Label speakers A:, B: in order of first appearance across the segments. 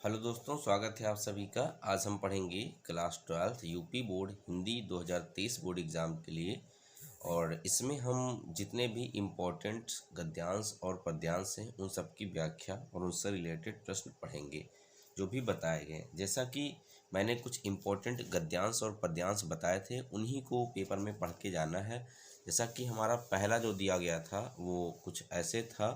A: Hello दोस्तों, स्वागत है आप सभी का। आज हम पढ़ेंगे class 12 UP board Hindi 2023 board exam के लिए। और इसमें हम जितने भी इम्पोर्टेंट गद्यांश और पद्यांश हैं उन सब की व्याख्या और उनसे रिलेटेड प्रश्न पढ़ेंगे जो भी बताए गए। जैसा कि मैंने कुछ इम्पोर्टेंट गद्यांश और पद्यांश बताए थे उन्हीं को पेपर में पढ़ के जाना है। जैसा कि हमारा पहला जो दिया गया था वो कुछ ऐसे था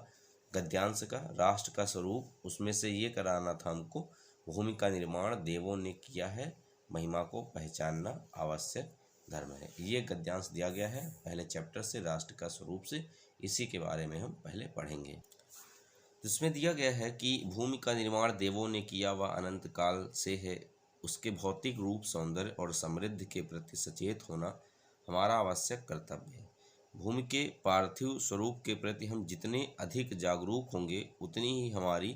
A: गद्यांश का, राष्ट्र का स्वरूप। उसमें से ये कराना था हमको, भूमि का निर्माण देवों ने किया है, महिमा को पहचानना आवश्यक धर्म है। ये गद्यांश दिया गया है पहले चैप्टर से, राष्ट्र का स्वरूप से। इसी के बारे में हम पहले पढ़ेंगे। इसमें दिया गया है कि भूमि का निर्माण देवों ने किया व अनंत काल से है, उसके भौतिक रूप, सौंदर्य और समृद्धि के प्रति सचेत होना हमारा आवश्यक कर्तव्य है। भूमि के पार्थिव स्वरूप के प्रति हम जितने अधिक जागरूक होंगे उतनी ही हमारी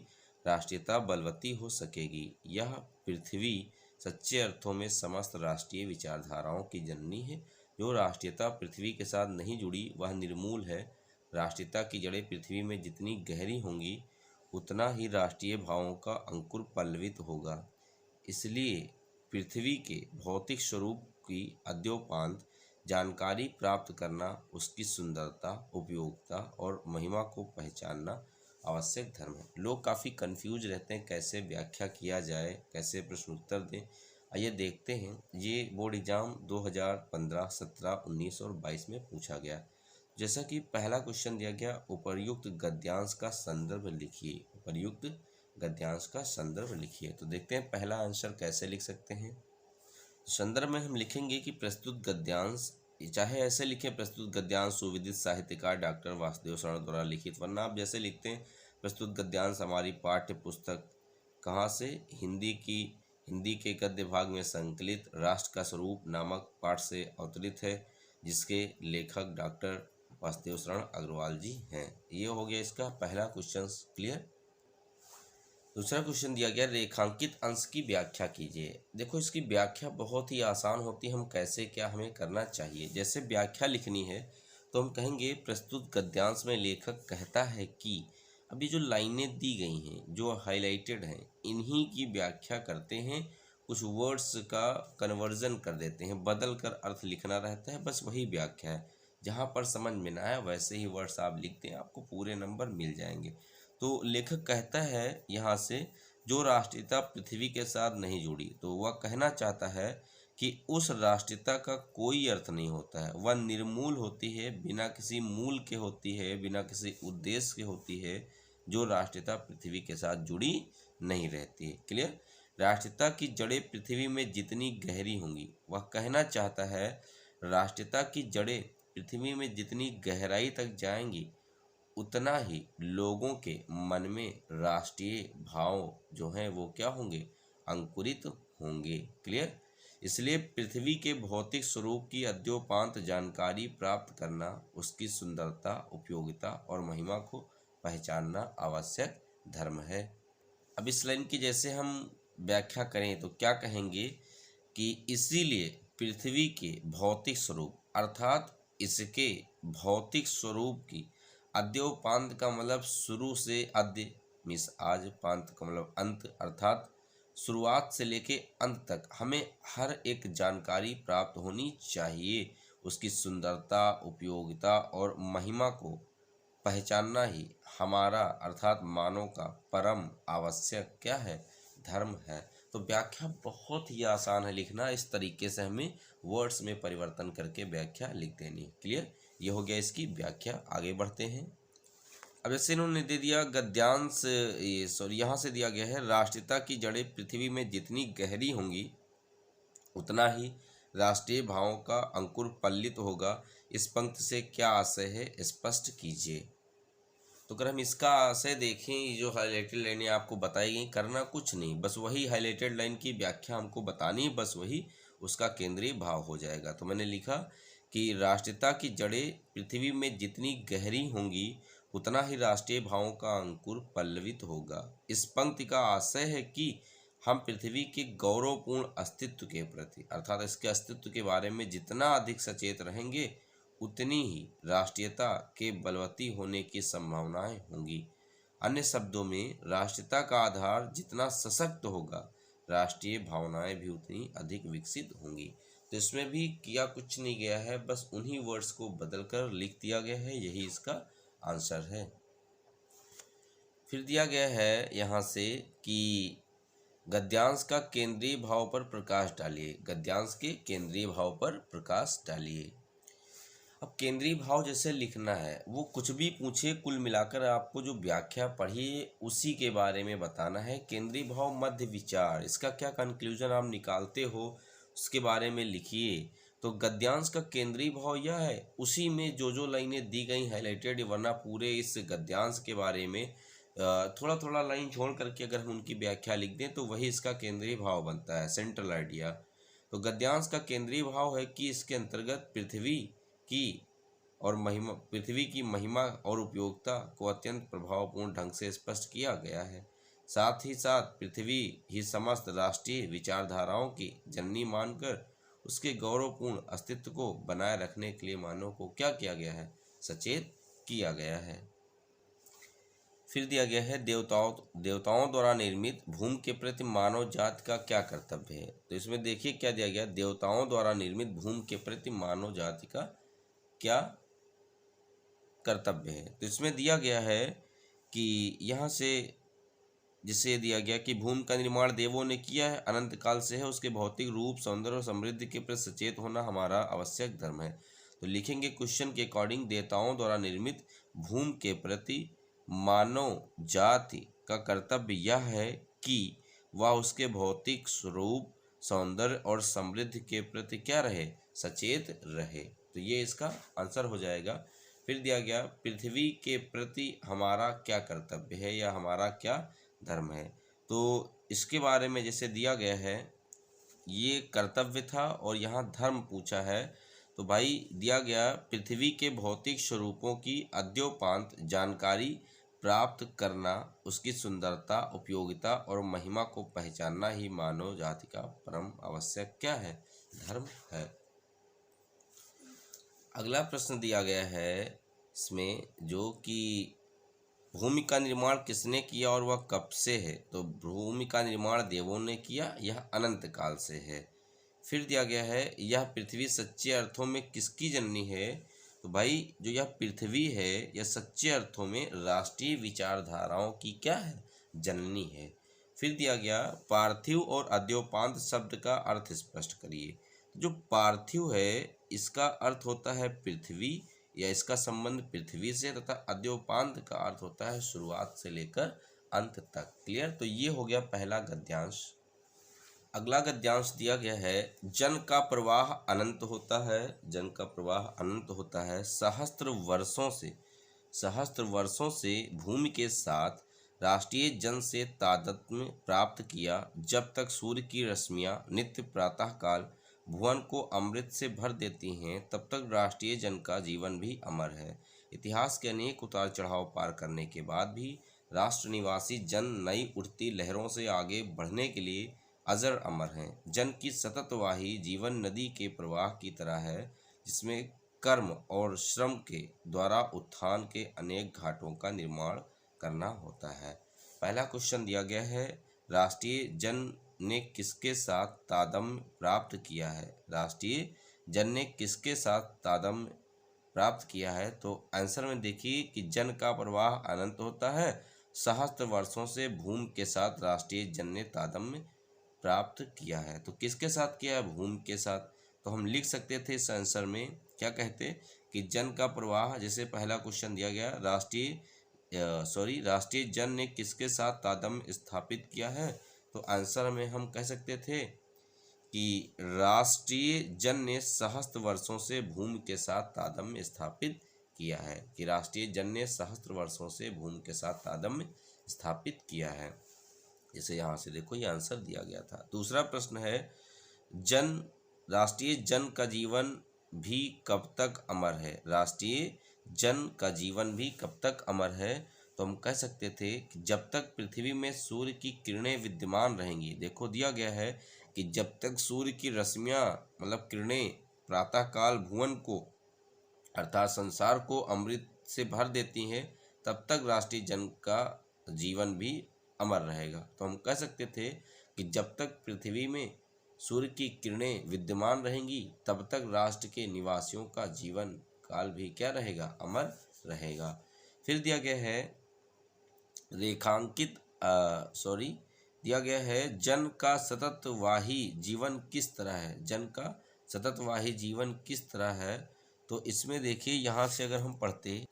A: राष्ट्रीयता बलवती हो सकेगी। यह पृथ्वी सच्चे अर्थों में समस्त राष्ट्रीय विचारधाराओं की जननी है। जो राष्ट्रीयता पृथ्वी के साथ नहीं जुड़ी वह निर्मूल है। राष्ट्रीयता की जड़ें पृथ्वी में जितनी गहरी होंगी उतना ही राष्ट्रीय भावों का अंकुर पल्लवित होगा। इसलिए पृथ्वी के भौतिक स्वरूप की अद्योपांत जानकारी प्राप्त करना, उसकी सुंदरता, उपयोगिता और महिमा को पहचानना आवश्यक धर्म है। लोग काफ़ी कंफ्यूज रहते हैं कैसे व्याख्या किया जाए, कैसे प्रश्न उत्तर दें। आइए देखते हैं। ये बोर्ड एग्जाम 2015, 17, 19 और 22 में पूछा गया। जैसा कि पहला क्वेश्चन दिया गया, उपर्युक्त गद्यांश का संदर्भ लिखिए। उपर्युक्त गद्यांश का संदर्भ लिखिए। तो देखते हैं पहला आंसर कैसे लिख सकते हैं। तो संदर्भ में हम लिखेंगे कि प्रस्तुत गद्यांश, चाहे ऐसे लिखें, प्रस्तुत गद्यांश सुविदित साहित्यकार डॉक्टर वासुदेव शरण द्वारा लिखित, वरना आप जैसे लिखते हैं प्रस्तुत गद्यांश हमारी पाठ्य पुस्तक कहाँ से, हिंदी के गद्य भाग में संकलित राष्ट्र का स्वरूप नामक पाठ से अवतरित है, जिसके लेखक डॉक्टर वासुदेव शरण अग्रवाल जी हैं। ये हो गया इसका पहला क्वेश्चन। क्लियर। दूसरा क्वेश्चन दिया गया, रेखांकित अंश की व्याख्या कीजिए। देखो, इसकी व्याख्या बहुत ही आसान होती है। हम कैसे क्या हमें करना चाहिए, जैसे व्याख्या लिखनी है तो हम कहेंगे प्रस्तुत गद्यांश में लेखक कहता है कि, अभी जो लाइनें दी गई हैं जो हाईलाइटेड हैं इन्हीं की व्याख्या करते हैं। कुछ वर्ड्स का कन्वर्जन कर देते हैं, बदल कर अर्थ लिखना रहता है, बस वही व्याख्या है। जहाँ पर समझ में ना आया वैसे ही वर्ड्स आप लिखते हैं, आपको पूरे नंबर मिल जाएंगे। तो लेखक कहता है यहाँ से, जो राष्ट्रीयता पृथ्वी के साथ नहीं जुड़ी, तो वह कहना चाहता है कि उस राष्ट्रीयता का कोई अर्थ नहीं होता है, वह निर्मूल होती है, बिना किसी मूल के होती है, बिना किसी उद्देश्य के होती है। जो राष्ट्रीयता पृथ्वी के साथ जुड़ी नहीं रहती है। क्लियर। राष्ट्रीयता की जड़ें पृथ्वी में जितनी गहरी होंगी, वह कहना चाहता है राष्ट्रीयता की जड़ें पृथ्वी में जितनी गहराई तक जाएंगी उतना ही लोगों के मन में राष्ट्रीय भाव जो हैं वो क्या होंगे, अंकुरित होंगे। क्लियर। इसलिए पृथ्वी के भौतिक स्वरूप की अद्योपांत जानकारी प्राप्त करना, उसकी सुंदरता, उपयोगिता और महिमा को पहचानना आवश्यक धर्म है। अब इस लाइन की जैसे हम व्याख्या करें तो क्या कहेंगे कि इसीलिए पृथ्वी के भौतिक स्वरूप, अर्थात इसके भौतिक स्वरूप की अद्योपांत का मतलब शुरू से, अद्य मीन्स आज, पांत का मतलब अंत, अर्थात शुरुआत से लेके अंत तक हमें हर एक जानकारी प्राप्त होनी चाहिए। उसकी सुंदरता, उपयोगिता और महिमा को पहचानना ही हमारा अर्थात मानव का परम आवश्यक क्या है, धर्म है। तो व्याख्या बहुत ही आसान है लिखना। इस तरीके से हमें वर्ड्स में परिवर्तन करके व्याख्या लिख देनी। क्लियर। ये हो गया इसकी व्याख्या। आगे बढ़ते हैं। अब जैसे इन्होंने दे दिया गद्यांश, ये सॉरी यहाँ से दिया गया है, राष्ट्रीयता की जड़ें पृथ्वी में जितनी गहरी होंगी उतना ही राष्ट्रीय भावों का अंकुर पल्लित होगा। इस पंक्ति से क्या आशय है, स्पष्ट कीजिए। तो अगर हम इसका आशय देखें, ये जो हाईलाइटेड लाइनें आपको बताई गई, करना कुछ नहीं, बस वही हाईलाइटेड लाइन की व्याख्या हमको बतानी है, बस वही उसका केंद्रीय भाव हो जाएगा। तो मैंने लिखा कि राष्ट्रीयता की जड़ें पृथ्वी में जितनी गहरी होंगी उतना ही राष्ट्रीय भावों का अंकुर पल्लवित होगा। इस पंक्ति का आशय है कि हम पृथ्वी के गौरवपूर्ण अस्तित्व के प्रति, अर्थात इसके अस्तित्व के बारे में जितना अधिक सचेत रहेंगे उतनी ही राष्ट्रीयता के बलवती होने की संभावनाएं होंगी। अन्य शब्दों में राष्ट्रीयता का आधार जितना सशक्त होगा, राष्ट्रीय भावनाएं भी उतनी अधिक विकसित होंगी। तो इसमें भी किया कुछ नहीं गया है, बस उन्हीं वर्ड्स को बदलकर लिख दिया गया है, यही इसका आंसर है। फिर दिया गया है यहाँ से कि गद्यांश का केंद्रीय भाव पर प्रकाश डालिए। गद्यांश के केंद्रीय भाव पर प्रकाश डालिए। अब केंद्रीय भाव जैसे लिखना है, वो कुछ भी पूछे, कुल मिलाकर आपको जो व्याख्या पढ़िए उसी के बारे में बताना है। केंद्रीय भाव मध्य विचार, इसका क्या कंक्लूजन आप निकालते हो उसके बारे में लिखिए। तो गद्यांश का केंद्रीय भाव यह है, उसी में जो लाइनें दी गई हाईलाइटेड, वरना पूरे इस गद्यांश के बारे में थोड़ा थोड़ा लाइन छोड़ करके अगर हम उनकी व्याख्या लिख दें तो वही इसका केंद्रीय भाव बनता है, सेंट्रल आइडिया। तो गद्यांश का केंद्रीय भाव है कि इसके अंतर्गत पृथ्वी की महिमा और उपयोगिता को अत्यंत प्रभावपूर्ण ढंग से स्पष्ट किया गया है। साथ ही साथ पृथ्वी ही समस्त राष्ट्रीय विचारधाराओं की जननी मानकर उसके गौरवपूर्ण अस्तित्व को बनाए रखने के लिए मानव को क्या किया गया है, सचेत किया गया है। फिर दिया गया है देवताओं द्वारा निर्मित भूमि के प्रति मानव जाति का क्या कर्तव्य है। तो इसमें देखिए क्या दिया गया, देवताओं द्वारा निर्मित भूमि के प्रति मानव जाति का क्या कर्तव्य है। तो इसमें दिया गया है कि यहाँ से जिसे दिया गया कि भूमि का निर्माण देवों ने किया है, अनंत काल से है, उसके भौतिक रूप, सौंदर्य और समृद्धि के प्रति सचेत होना हमारा आवश्यक धर्म है। तो लिखेंगे क्वेश्चन के अकॉर्डिंग, देवताओं द्वारा निर्मित भूमि के प्रति मानव जाति का कर्तव्य यह है कि वह उसके भौतिक स्वरूप, सौंदर्य और समृद्धि के प्रति क्या रहे, सचेत रहे। तो ये इसका आंसर हो जाएगा। फिर दिया गया पृथ्वी के प्रति हमारा क्या कर्तव्य है या हमारा क्या धर्म है। तो इसके बारे में जैसे दिया गया है, ये कर्तव्य था और यहाँ धर्म पूछा है। तो भाई दिया गया पृथ्वी के भौतिक स्वरूपों की अद्योपांत जानकारी प्राप्त करना, उसकी सुंदरता, उपयोगिता और महिमा को पहचानना ही मानव जाति का परम आवश्यक क्या है, धर्म है। अगला प्रश्न दिया गया है इसमें, जो कि भूमि का निर्माण किसने किया और वह कब से है। तो भूमि का निर्माण देवों ने किया, यह अनंत काल से है। फिर दिया गया है यह पृथ्वी सच्चे अर्थों में किसकी जननी है। तो भाई जो यह पृथ्वी है यह सच्चे अर्थों में राष्ट्रीय विचारधाराओं की क्या है, जननी है। फिर दिया गया पार्थिव और अद्योपांत शब्द का अर्थ स्पष्ट करिए। जो पार्थिव है इसका अर्थ होता है पृथ्वी या इसका संबंध पृथ्वी से, तथा अद्योपांत का अर्थ होता है शुरुआत से लेकर अंत तक। क्लियर। तो ये हो गया पहला गद्यांश। अगला गद्यांश दिया गया है जन का प्रवाह अनंत होता है। जन का प्रवाह अनंत होता है। सहस्त्र वर्षों से भूमि के साथ राष्ट्रीय जन से तादात्म्य प्राप्त किया। जब तक सूर्य की रश्मियाँ नित्य प्रातःकाल भुवन को अमृत से भर देती हैं, तब तक राष्ट्रीय जन का जीवन भी अमर है। इतिहास के अनेक उतार चढ़ाव पार करने के बाद भी राष्ट्र निवासी जन नई उठती लहरों से आगे बढ़ने के लिए अजर अमर हैं। जन की सतत वाही जीवन नदी के प्रवाह की तरह है, जिसमें कर्म और श्रम के द्वारा उत्थान के अनेक घाटों का निर्माण करना होता है। पहला क्वेश्चन दिया गया है राष्ट्रीय जन ने किसके साथ तादात्म्य प्राप्त किया है। राष्ट्रीय जन ने किसके साथ तादात्म्य प्राप्त किया है। तो आंसर में देखिए कि जन का प्रवाह अनंत होता है। सहस्त्र वर्षों से भूमि के साथ राष्ट्रीय जन ने तादात्म्य प्राप्त किया है। तो किसके साथ किया है, भूमि के साथ। तो हम लिख सकते थे इस आंसर में क्या कहते कि जन का प्रवाह, जैसे पहला क्वेश्चन दिया गया राष्ट्रीय जन ने किसके साथ तादात्म्य स्थापित किया है। तो आंसर में हम कह सकते थे कि राष्ट्रीय जन ने सहस्त्र वर्षों से भूमि के साथ तादात्म्य स्थापित किया है, कि राष्ट्रीय जन ने सहस्त्र वर्षों से भूमि के साथ तादात्म्य स्थापित किया है। जैसे यहाँ से देखो ये आंसर दिया गया था। दूसरा प्रश्न है राष्ट्रीय जन का जीवन भी कब तक अमर है। राष्ट्रीय जन का जीवन भी कब तक अमर है। तो हम कह सकते थे कि जब तक पृथ्वी में सूर्य की किरणें विद्यमान रहेंगी। देखो दिया गया है कि जब तक सूर्य की रश्मियाँ मतलब किरणें प्रातःकाल भुवन को अर्थात संसार को अमृत से भर देती हैं, तब तक राष्ट्रीय जन का जीवन भी अमर रहेगा। तो हम कह सकते थे कि जब तक पृथ्वी में सूर्य की किरणें विद्यमान रहेंगी तब तक राष्ट्र के निवासियों का जीवन काल भी क्या रहेगा, अमर रहेगा। फिर दिया गया है रेखांकित दिया गया है जन का सततवाही जीवन किस तरह है। जन का सततवाही जीवन किस तरह है, तो इसमें देखिए यहाँ से अगर हम पढ़ते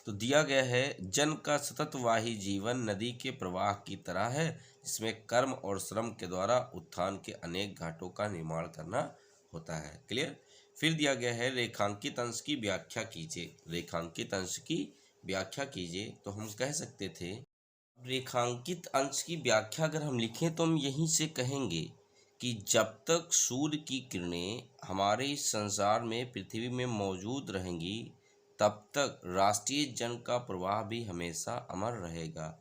A: तो दिया गया है जन का सततवाही जीवन नदी के प्रवाह की तरह है जिसमें कर्म और श्रम के द्वारा उत्थान के अनेक घाटों का निर्माण करना होता है। क्लियर। फिर दिया गया है रेखांकित अंश की व्याख्या कीजिए। रेखांकित अंश की व्याख्या कीजिए, तो हम कह सकते थे रेखांकित अंश की व्याख्या अगर हम लिखें तो हम यहीं से कहेंगे कि जब तक सूर्य की किरणें हमारे इस संसार में पृथ्वी में मौजूद रहेंगी तब तक राष्ट्रीय जन का प्रवाह भी हमेशा अमर रहेगा।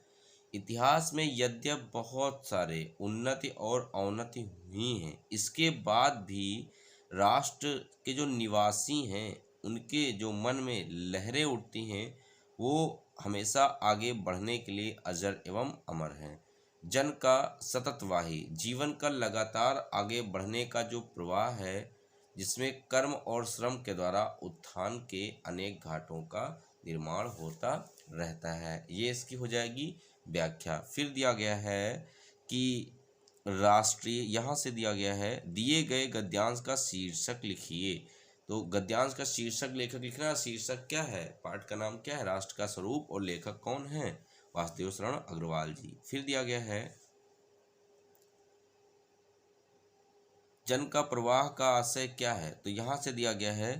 A: इतिहास में यद्यप बहुत सारे उन्नति और अवनति हुई हैं, इसके बाद भी राष्ट्र के जो निवासी हैं उनके जो मन में लहरें उठती हैं वो हमेशा आगे बढ़ने के लिए अजर एवं अमर हैं। जन का सततवाही जीवन का लगातार आगे बढ़ने का जो प्रवाह है जिसमें कर्म और श्रम के द्वारा उत्थान के अनेक घाटों का निर्माण होता रहता है। ये इसकी हो जाएगी व्याख्या। फिर दिया गया है कि राष्ट्रीय, यहाँ से दिया गया है दिए गए गद्यांश का शीर्षक लिखिए। तो गद्यांश का शीर्षक लेखक लिखना। शीर्षक क्या है, पाठ का नाम क्या है, राष्ट्र का स्वरूप, और लेखक कौन है, वासुदेव शरण अग्रवाल जी। फिर दिया गया है जन का प्रवाह का आशय क्या है, तो यहाँ से दिया गया है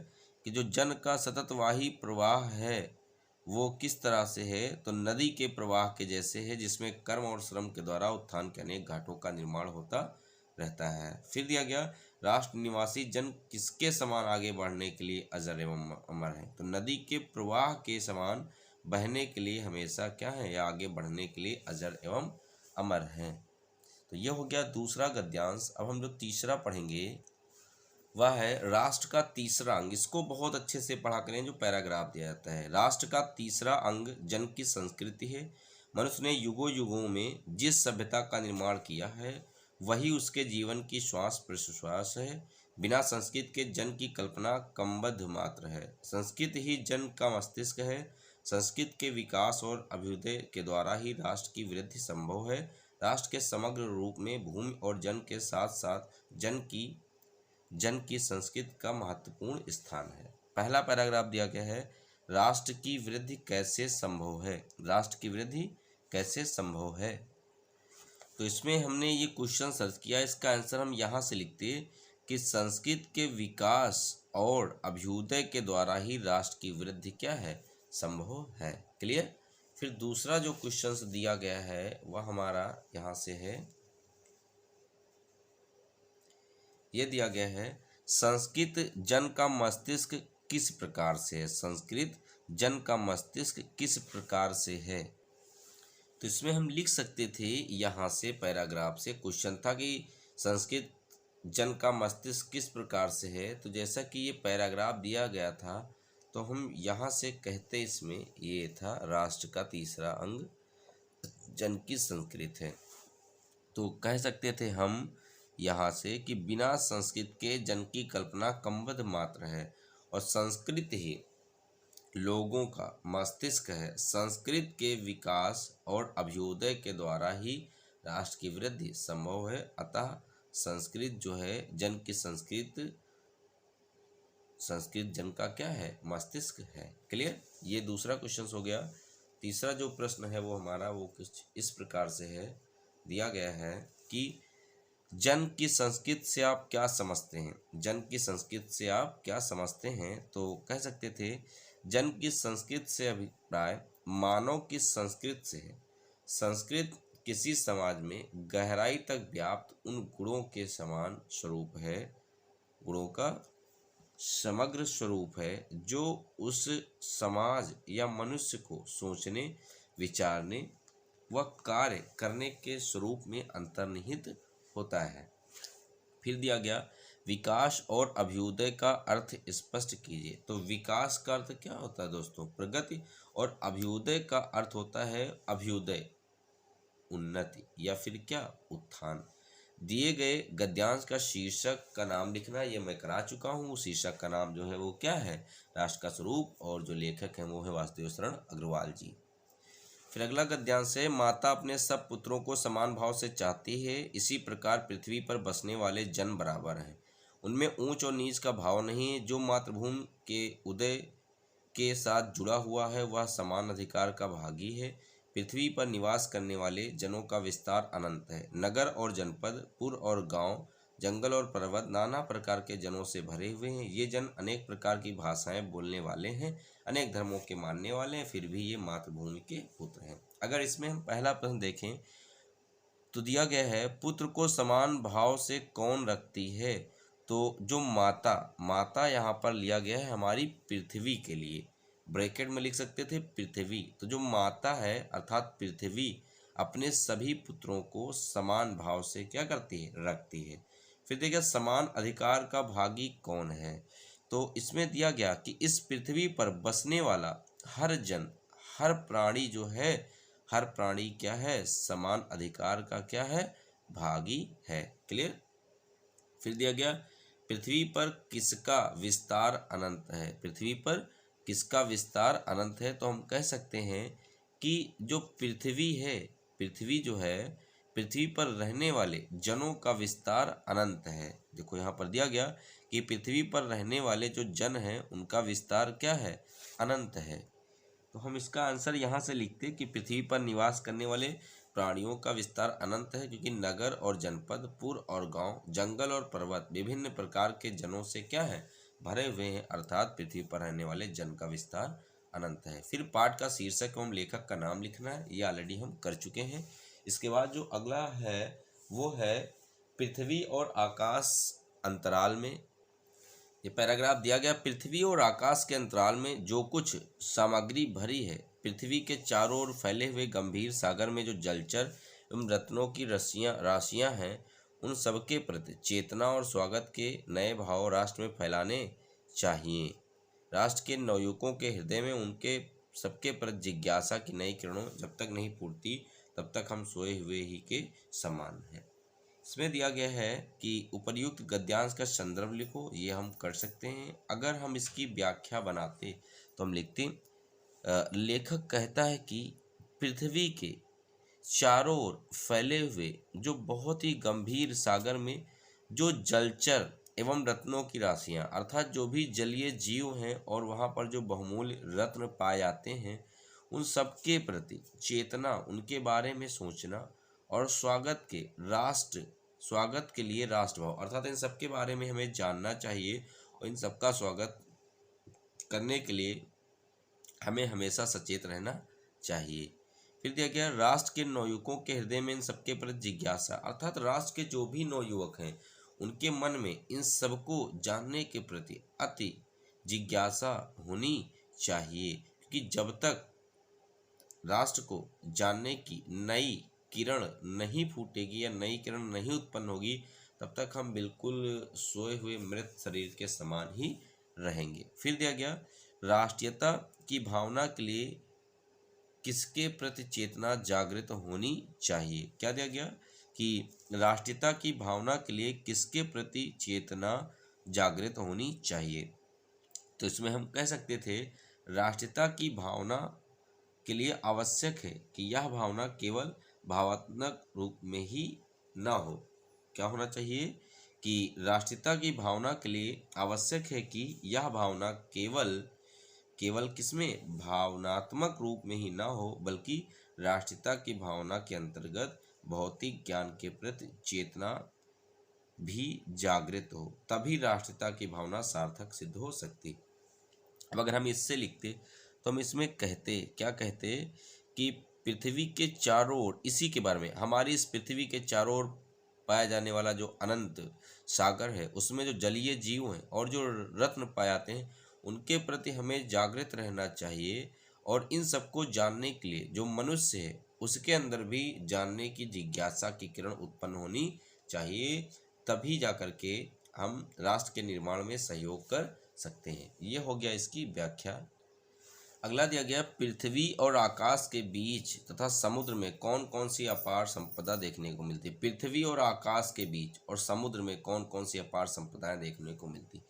A: कि जो जन का सततवाही प्रवाह है वो किस तरह से है, तो नदी के प्रवाह के जैसे है जिसमें कर्म और श्रम के द्वारा उत्थान के अनेक घाटों का निर्माण होता रहता है। फिर दिया गया राष्ट्र निवासी जन किसके समान आगे बढ़ने के लिए अजर एवं अमर है, तो नदी के प्रवाह के समान बहने के लिए हमेशा क्या है, या आगे बढ़ने के लिए अजर एवं अमर हैं। तो यह हो गया दूसरा गद्यांश। अब हम जो तीसरा पढ़ेंगे वह है राष्ट्र का तीसरा अंग। इसको बहुत अच्छे से पढ़ा करें, जो पैराग्राफ दिया जाता है। राष्ट्र का तीसरा अंग जन की संस्कृति है। मनुष्य ने युगों युगों में जिस सभ्यता का निर्माण किया है वही उसके जीवन की श्वास प्रश्वास है। बिना संस्कृत के जन की कल्पना क्रमबद्ध मात्र है। संस्कृत ही जन का मस्तिष्क है। संस्कृत के विकास और अभ्युदय के द्वारा ही राष्ट्र की वृद्धि संभव है। राष्ट्र के समग्र रूप में भूमि और जन के साथ साथ जन की संस्कृति का महत्वपूर्ण स्थान है। पहला पैराग्राफ दिया गया है राष्ट्र की वृद्धि कैसे संभव है। राष्ट्र की वृद्धि कैसे संभव है, तो इसमें हमने ये क्वेश्चन सर्च किया। इसका आंसर हम यहाँ से लिखते कि संस्कृत के विकास और अभ्युदय के द्वारा ही राष्ट्र की वृद्धि क्या है, संभव है। क्लियर। फिर दूसरा जो क्वेश्चन दिया गया है वह हमारा यहाँ से है, ये दिया गया है संस्कृत जन का मस्तिष्क किस प्रकार से है। संस्कृत जन का मस्तिष्क किस प्रकार से है, तो इसमें हम लिख सकते थे, यहाँ से पैराग्राफ से क्वेश्चन था कि संस्कृत जन का मस्तिष्क किस प्रकार से है। तो जैसा कि ये पैराग्राफ दिया गया था तो हम यहाँ से कहते इसमें ये था राष्ट्र का तीसरा अंग जन की संस्कृत है। तो कह सकते थे हम यहाँ से कि बिना संस्कृत के जन की कल्पना क्रमबद्ध मात्र है और संस्कृत ही लोगों का मस्तिष्क है। संस्कृत के विकास और अभ्युदय के द्वारा ही राष्ट्र की वृद्धि संभव है। अतः संस्कृत जो है जन की संस्कृत जन का क्या है, मस्तिष्क है। क्लियर। ये दूसरा क्वेश्चन हो गया। तीसरा जो प्रश्न है वो हमारा वो कुछ इस प्रकार से है, दिया गया है कि जन की संस्कृत से आप क्या समझते हैं। जन की संस्कृत से आप क्या समझते हैं, तो कह सकते थे जन की संस्कृत से अभिप्राय मानव की संस्कृत से है। संस्कृत किसी समाज में गहराई तक व्याप्त उन गुणों के समान स्वरूप है, गुणों का समग्र स्वरूप है जो उस समाज या मनुष्य को सोचने, विचारने व कार्य करने के स्वरूप में अंतर्निहित होता है। फिर दिया गया विकास और अभ्युदय का अर्थ स्पष्ट कीजिए। तो विकास का अर्थ क्या होता है दोस्तों, प्रगति, और अभ्युदय का अर्थ होता है अभ्युदय, उन्नति या फिर क्या उत्थान। दिए गए गद्यांश का शीर्षक का नाम लिखना, ये मैं करा चुका हूँ। शीर्षक का नाम जो है वो क्या है, राष्ट्र का स्वरूप, और जो लेखक हैं वो है वासुदेव शरण अग्रवाल जी। फिर अगला गद्यांश है, माता अपने सब पुत्रों को समान भाव से चाहती है, इसी प्रकार पृथ्वी पर बसने वाले जन बराबर हैं, उनमें ऊंच और नीच का भाव नहीं है। जो मातृभूमि के उदय के साथ जुड़ा हुआ है वह समान अधिकार का भागी है। पृथ्वी पर निवास करने वाले जनों का विस्तार अनंत है। नगर और जनपद, पुर और गांव, जंगल और पर्वत नाना प्रकार के जनों से भरे हुए हैं। ये जन अनेक प्रकार की भाषाएं बोलने वाले हैं, अनेक धर्मों के मानने वाले हैं, फिर भी ये मातृभूमि के पुत्र हैं। अगर इसमें हम पहला प्रश्न देखें तो दिया गया है, पुत्र को समान भाव से कौन रखती है। तो जो माता यहाँ पर लिया गया है हमारी पृथ्वी के लिए, ब्रैकेट में लिख सकते थे पृथ्वी। तो जो माता है अर्थात पृथ्वी अपने सभी पुत्रों को समान भाव से क्या करती है, रखती है। फिर देखिए समान अधिकार का भागी कौन है। तो इसमें दिया गया कि इस पृथ्वी पर बसने वाला हर जन, हर प्राणी जो है, हर प्राणी क्या है, समान अधिकार का क्या है, भागी है। क्लियर। फिर दिया गया पृथ्वी पर किसका विस्तार अनंत है। पृथ्वी पर किसका विस्तार अनंत है। तो हम कह सकते हैं कि जो पृथ्वी है, पृथ्वी जो है, पृथ्वी पर रहने वाले जनों का विस्तार अनंत है। देखो यहाँ पर दिया गया कि पृथ्वी पर रहने वाले जो जन हैं उनका विस्तार क्या है, अनंत है। तो हम इसका आंसर यहाँ से लिखते कि पृथ्वी पर निवास करने वाले प्राणियों का विस्तार अनंत है, क्योंकि नगर और जनपद, पुर और गांव, जंगल और पर्वत विभिन्न प्रकार के जनों से क्या है, भरे हुए हैं, अर्थात पृथ्वी पर रहने वाले जन का विस्तार अनंत है। फिर पाठ का शीर्षक एवं लेखक का नाम लिखना है, ये ऑलरेडी हम कर चुके हैं। इसके बाद जो अगला है वो है पृथ्वी और आकाश अंतराल में। ये पैराग्राफ दिया गया, पृथ्वी और आकाश के अंतराल में जो कुछ सामग्री भरी है, पृथ्वी के चारों ओर फैले हुए गंभीर सागर में जो जलचर एवं रत्नों की राशियां हैं, उन सबके प्रति चेतना और स्वागत के नए भाव राष्ट्र में फैलाने चाहिए। राष्ट्र के नवयुवकों के हृदय में उनके सबके प्रति जिज्ञासा की नई किरणों जब तक नहीं फूटती तब तक हम सोए हुए ही के समान हैं। इसमें दिया गया है कि उपर्युक्त गद्यांश का संदर्भ लिखो, ये हम कर सकते हैं। अगर हम इसकी व्याख्या बनाते तो हम लिखते लेखक कहता है कि पृथ्वी के चारों ओर फैले हुए जो बहुत ही गंभीर सागर में जो जलचर एवं रत्नों की राशियां, अर्थात जो भी जलीय जीव हैं और वहाँ पर जो बहुमूल्य रत्न पाए जाते हैं, उन सबके प्रति चेतना, उनके बारे में सोचना और स्वागत के लिए राष्ट्रभाव, अर्थात इन सब के बारे में हमें जानना चाहिए और इन सबका स्वागत करने के लिए हमें हमेशा सचेत रहना चाहिए। फिर दिया गया राष्ट्र के नवयुवकों के हृदय में इन सबके प्रति जिज्ञासा, अर्थात राष्ट्र के जो भी नवयुवक हैं उनके मन में इन सबको जानने के प्रति अति जिज्ञासा होनी चाहिए, क्योंकि जब तक राष्ट्र को जानने की नई किरण नहीं फूटेगी या नई किरण नहीं उत्पन्न होगी तब तक हम बिल्कुल सोए हुए मृत शरीर के समान ही रहेंगे। फिर दिया गया राष्ट्रीयता की भावना के लिए किसके प्रति चेतना जागृत होनी चाहिए। क्या दिया गया कि राष्ट्रीयता की भावना के लिए किसके प्रति चेतना जागृत होनी चाहिए। तो इसमें हम कह सकते थे राष्ट्रीयता की भावना के लिए आवश्यक है कि यह भावना केवल भावनात्मक रूप में ही ना हो। क्या होना चाहिए कि राष्ट्रीयता की भावना के लिए आवश्यक है कि यह भावना केवल किसमें, भावनात्मक रूप में ही ना हो, बल्कि राष्ट्रीयता की भावना के अंतर्गत भौतिक ज्ञान के प्रति चेतना भी जागृत हो, तभी राष्ट्रीयता की भावना सार्थक सिद्ध हो सकती। अब अगर हम इससे लिखते तो हम इसमें क्या कहते कि पृथ्वी के चारों ओर, इसी के बारे में, हमारी इस पृथ्वी के चारों ओर पाया जाने वाला जो अनंत सागर है उसमें जो जलीय जीव हैं और जो रत्न पाए जाते हैं उनके प्रति हमें जागृत रहना चाहिए, और इन सबको जानने के लिए जो मनुष्य है उसके अंदर भी जानने की जिज्ञासा की किरण उत्पन्न होनी चाहिए, तभी जाकर के हम राष्ट्र के निर्माण में सहयोग कर सकते हैं। ये हो गया इसकी व्याख्या। अगला दिया गया, पृथ्वी और आकाश के बीच तथा समुद्र में कौन कौन सी अपार संपदा देखने को मिलती है। पृथ्वी और आकाश के बीच और समुद्र में कौन कौन सी अपार संपदाएं देखने को मिलती।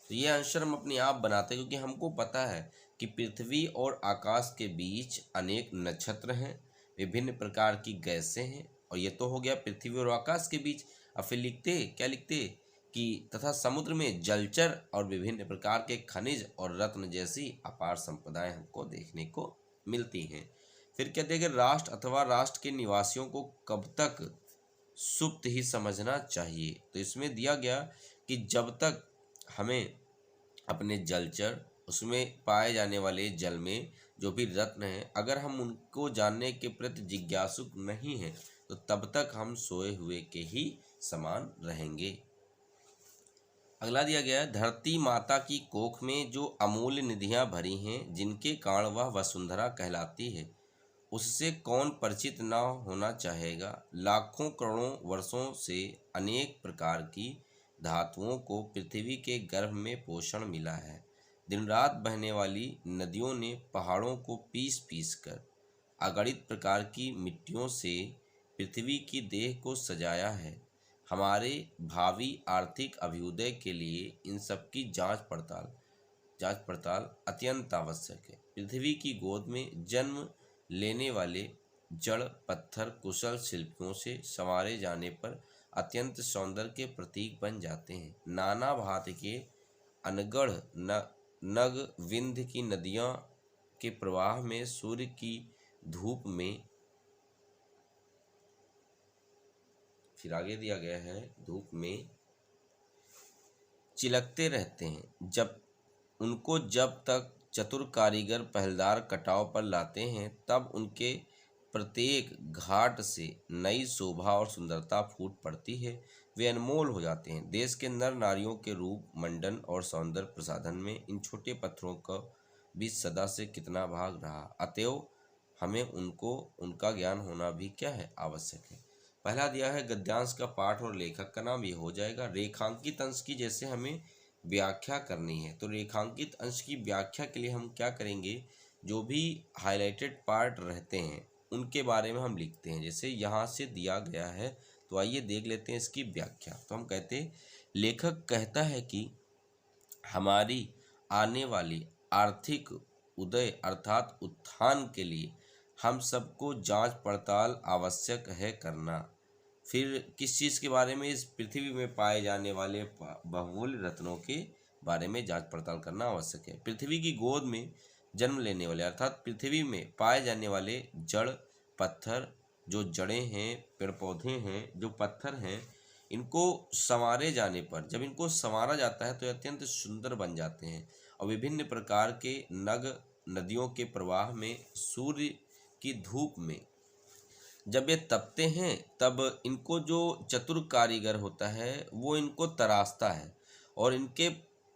A: तो ये आंसर हम अपने आप बनाते हैं, क्योंकि हमको पता है कि पृथ्वी और आकाश के बीच अनेक नक्षत्र हैं, विभिन्न प्रकार की गैसें हैं, और ये तो हो गया पृथ्वी और आकाश के बीच। अब फिर लिखते क्या लिखते कि तथा समुद्र में जलचर और विभिन्न प्रकार के खनिज और रत्न जैसी अपार संपदाएं हमको देखने को मिलती हैं। फिर क्या देखें, राष्ट्र अथवा राष्ट्र के निवासियों को कब तक सुप्त ही समझना चाहिए। तो इसमें दिया गया कि जब तक हमें अपने जलचर, उसमें पाए जाने वाले जल में जो भी रत्न हैं, अगर हम उनको जानने के प्रति जिज्ञासुक नहीं हैं तो तब तक हम सोए हुए के ही समान रहेंगे। अगला दिया गया है, धरती माता की कोख में जो अमूल्य निधियां भरी हैं, जिनके कारण वह वसुंधरा कहलाती है, उससे कौन परिचित न होना चाहेगा। लाखों करोड़ों वर्षों से अनेक प्रकार की धातुओं को पृथ्वी के गर्भ में पोषण मिला है। दिन रात बहने वाली नदियों ने पहाड़ों को पीस पीस कर अगणित प्रकार की मिट्टियों से पृथ्वी की देह को सजाया है। हमारे भावी आर्थिक अभ्युदय के लिए इन सब की जांच पड़ताल अत्यंत आवश्यक है। पृथ्वी की गोद में जन्म लेने वाले जड़ पत्थर कुशल शिल्पियों से संवारे जाने पर अत्यंत सौंदर्य के प्रतीक बन जाते हैं। नाना भांति के अनगढ़ नग विंध्य की नदियां के प्रवाह में सूर्य की धूप में, फिर आगे दिया गया है, धूप में चिलकते रहते हैं। जब तक चतुर कारीगर पहलदार कटाव पर लाते हैं, तब उनके प्रत्येक घाट से नई शोभा और सुंदरता फूट पड़ती है, वे अनमोल हो जाते हैं। देश के नर नारियों के रूप मंडन और सौंदर्य प्रसाधन में इन छोटे पत्थरों का भी सदा से कितना भाग रहा। अतएव हमें उनका ज्ञान होना भी क्या है, आवश्यक है। पहला दिया है, गद्यांश का पाठ और लेखक का नाम, ये हो जाएगा। रेखांकित अंश की जैसे हमें व्याख्या करनी है, तो रेखांकित अंश की व्याख्या के लिए हम क्या करेंगे, जो भी हाईलाइटेड पार्ट रहते हैं उनके बारे में हम लिखते हैं। जैसे यहाँ से दिया गया है, तो आइए देख लेते हैं इसकी व्याख्या। तो हम कहते हैं, लेखक कहता है कि हमारी आने वाली आर्थिक उदय अर्थात उत्थान के लिए हम सबको जांच पड़ताल आवश्यक है करना। फिर किस चीज़ के बारे में, इस पृथ्वी में पाए जाने वाले बहुमूल्य रत्नों के बारे में जांच पड़ताल करना आवश्यक है। पृथ्वी की गोद में जन्म लेने वाले अर्थात पृथ्वी में पाए जाने वाले जड़ पत्थर, जो जड़ें हैं, पेड़ पौधे हैं, जो पत्थर हैं, इनको संवारे जाने पर, जब इनको संवारा जाता है तो अत्यंत सुंदर बन जाते हैं। और विभिन्न प्रकार के नदियों के प्रवाह में सूर्य की धूप में जब ये तपते हैं, तब इनको जो चतुर कारीगर होता है वो इनको तराशता है, और इनके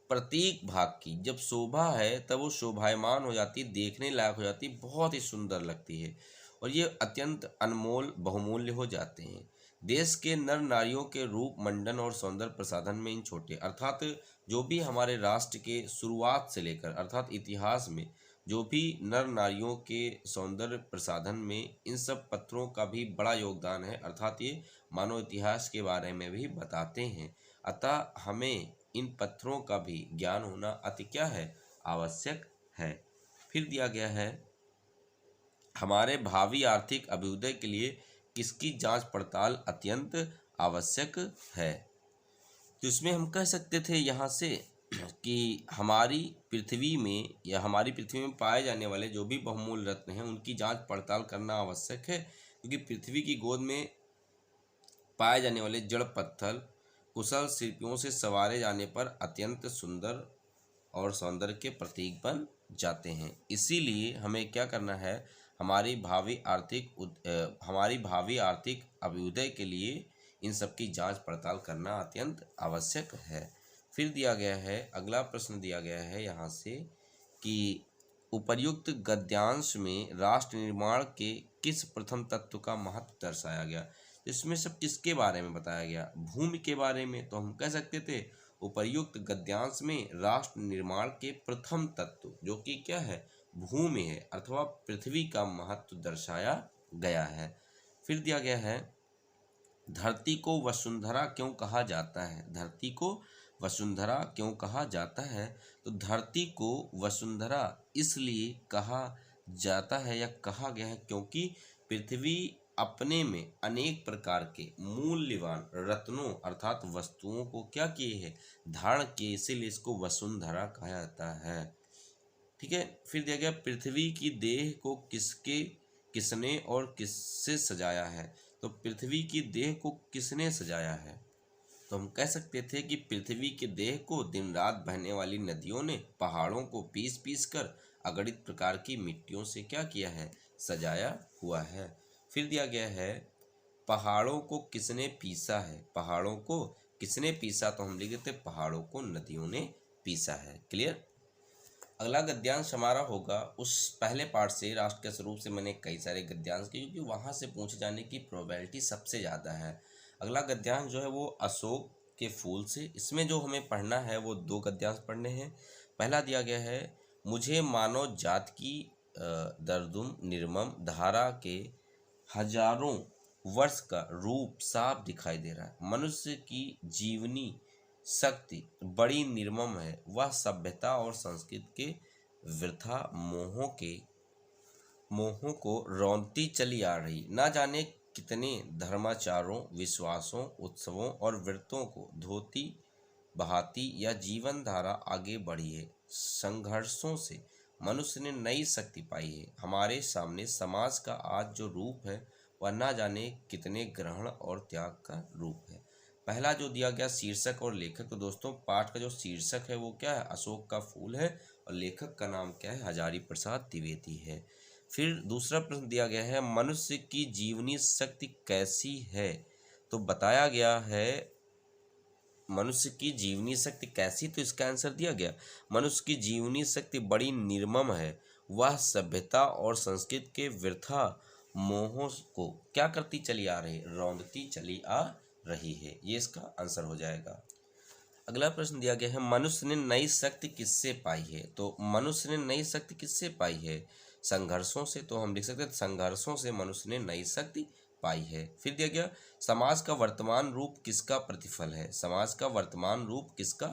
A: प्रत्येक भाग की जब शोभा है तब वो शोभायमान हो जाती है, देखने लायक हो जाती है, बहुत ही सुंदर लगती है, और ये अत्यंत अनमोल बहुमूल्य हो जाते हैं। देश के नर नारियों के रूप मंडन और सौंदर्य प्रसाधन में इन छोटे अर्थात जो भी हमारे राष्ट्र के शुरुआत से लेकर अर्थात इतिहास में जो भी नर नारियों के सौंदर्य प्रसाधन में इन सब पत्थरों का भी बड़ा योगदान है, अर्थात ये मानव इतिहास के बारे में भी बताते हैं। अतः हमें इन पत्थरों का भी ज्ञान होना अति क्या है, आवश्यक है। फिर दिया गया है, हमारे भावी आर्थिक अभ्युदय के लिए किसकी जांच पड़ताल अत्यंत आवश्यक है। तो इसमें हम कह सकते थे यहाँ से कि हमारी पृथ्वी में पाए जाने वाले जो भी बहुमूल्य रत्न हैं उनकी जांच पड़ताल करना आवश्यक है, क्योंकि पृथ्वी की गोद में पाए जाने वाले जड़ पत्थर कुशल शिल्पियों से संवारे जाने पर अत्यंत सुंदर और सौंदर्य के प्रतीक बन जाते हैं। इसीलिए हमें क्या करना है, हमारी भावी आर्थिक अभ्युदय के लिए इन सब की जांच पड़ताल करना अत्यंत आवश्यक है। फिर दिया गया है, अगला प्रश्न दिया गया है यहाँ से कि उपर्युक्त गद्यांश में राष्ट्र निर्माण के किस प्रथम तत्व का महत्व दर्शाया गया। इसमें सब किसके बारे में बताया गया, भूमि के बारे में। तो हम कह सकते थे उपर्युक्त गद्यांश में राष्ट्र निर्माण के प्रथम तत्व जो कि क्या है, भूमि है अथवा पृथ्वी का महत्व दर्शाया गया है। फिर दिया गया है धरती को वसुंधरा क्यों कहा जाता है। धरती को वसुंधरा क्यों कहा जाता है? तो धरती को वसुंधरा इसलिए कहा जाता है या कहा गया है क्योंकि पृथ्वी अपने में अनेक प्रकार के मूल्यवान रत्नों अर्थात वस्तुओं को क्या किए है, धारण किए, इसीलिए इसको वसुंधरा कहा जाता है। ठीक है। फिर दिया गया पृथ्वी की देह को किसने और किससे सजाया है। तो पृथ्वी की देह को किसने सजाया है? तो हम कह सकते थे कि पृथ्वी के देह को दिन रात बहने वाली नदियों ने पहाड़ों को पीस पीस कर अगणित प्रकार की मिट्टियों से क्या किया है, सजाया हुआ है। फिर दिया गया है पहाड़ों को किसने पीसा है। पहाड़ों को किसने पीसा? तो हम लिख देते पहाड़ों को नदियों ने पीसा है। क्लियर। अगला गद्यांश हमारा होगा उस पहले पार्ट से, राष्ट्र के स्वरूप से मैंने कई सारे गद्यांश किए क्योंकि वहाँ से पूछे जाने की प्रोबेबिलिटी सबसे ज़्यादा है। अगला गद्यांश जो है वो अशोक के फूल से। इसमें जो हमें पढ़ना है वो 2 गद्यांश पढ़ने हैं। पहला दिया गया है मुझे मानव जात की दर्दुम निर्मम धारा के हजारों वर्ष का रूप साफ दिखाई दे रहा है। मनुष्य की जीवनी शक्ति बड़ी निर्मम है, वह सभ्यता और संस्कृति के वृथा मोहों को रौंदती चली आ रही। ना जाने कितने धर्माचारों, विश्वासों, उत्सवों और व्रतों को धोती बहाती या जीवन धारा आगे बढ़ी है। संघर्षों से मनुष्य ने नई शक्ति पाई है। हमारे सामने समाज का आज जो रूप है वह ना जाने कितने ग्रहण और त्याग का रूप है। पहला जो दिया गया शीर्षक और लेखक, तो दोस्तों पाठ का जो शीर्षक है वो क्या है, अशोक का फूल है, और लेखक का नाम क्या है, हजारी प्रसाद द्विवेदी है। फिर दूसरा प्रश्न दिया गया है मनुष्य की जीवनी शक्ति कैसी है। तो बताया गया है मनुष्य की जीवनी शक्ति कैसी, तो इसका आंसर दिया गया मनुष्य की जीवनी शक्ति बड़ी निर्मम है, वह सभ्यता और संस्कृति के वृथा मोहों को क्या करती चली आ रही, रौंदती चली आ रही है। ये इसका आंसर हो जाएगा। अगला प्रश्न दिया गया है मनुष्य ने नई शक्ति किससे पाई है। तो मनुष्य ने नई शक्ति किससे पाई है, संघर्षों से। तो हम लिख सकते हैं संघर्षों से मनुष्य ने नई शक्ति पाई है। फिर दिया गया समाज का वर्तमान रूप किसका प्रतिफल है। समाज का वर्तमान रूप किसका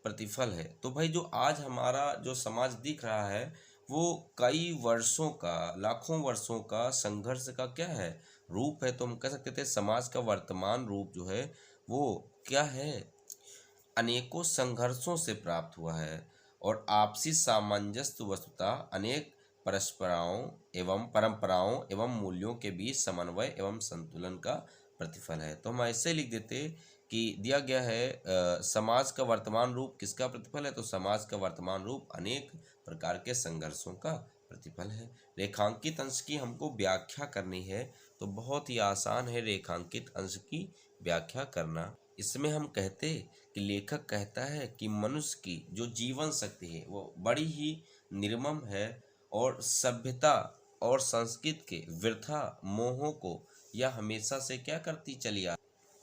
A: प्रतिफल है। तो भाई जो आज हमारा जो समाज दिख रहा है वो कई वर्षों का, लाखों वर्षों का संघर्ष का क्या है, रूप है। तो हम कह सकते थे समाज का वर्तमान रूप जो है वो क्या है, अनेकों संघर्षों से प्राप्त हुआ है और आपसी सामंजस्य वस्तुतः अनेक परंपराओं एवं मूल्यों के बीच समन्वय एवं संतुलन का प्रतिफल है। तो हम ऐसे लिख देते कि दिया गया है समाज का वर्तमान रूप किसका प्रतिफल है। तो समाज का वर्तमान रूप अनेक प्रकार के संघर्षों का प्रतिफल है। रेखांकित अंश की हमको व्याख्या करनी है तो बहुत ही आसान है रेखांकित अंश की व्याख्या करना। इसमें हम कहते कि लेखक कहता है कि मनुष्य की जो जीवन शक्ति है वो बड़ी ही निर्मम है और सभ्यता और संस्कृति के वृथा मोहों को यह हमेशा से क्या करती चली आ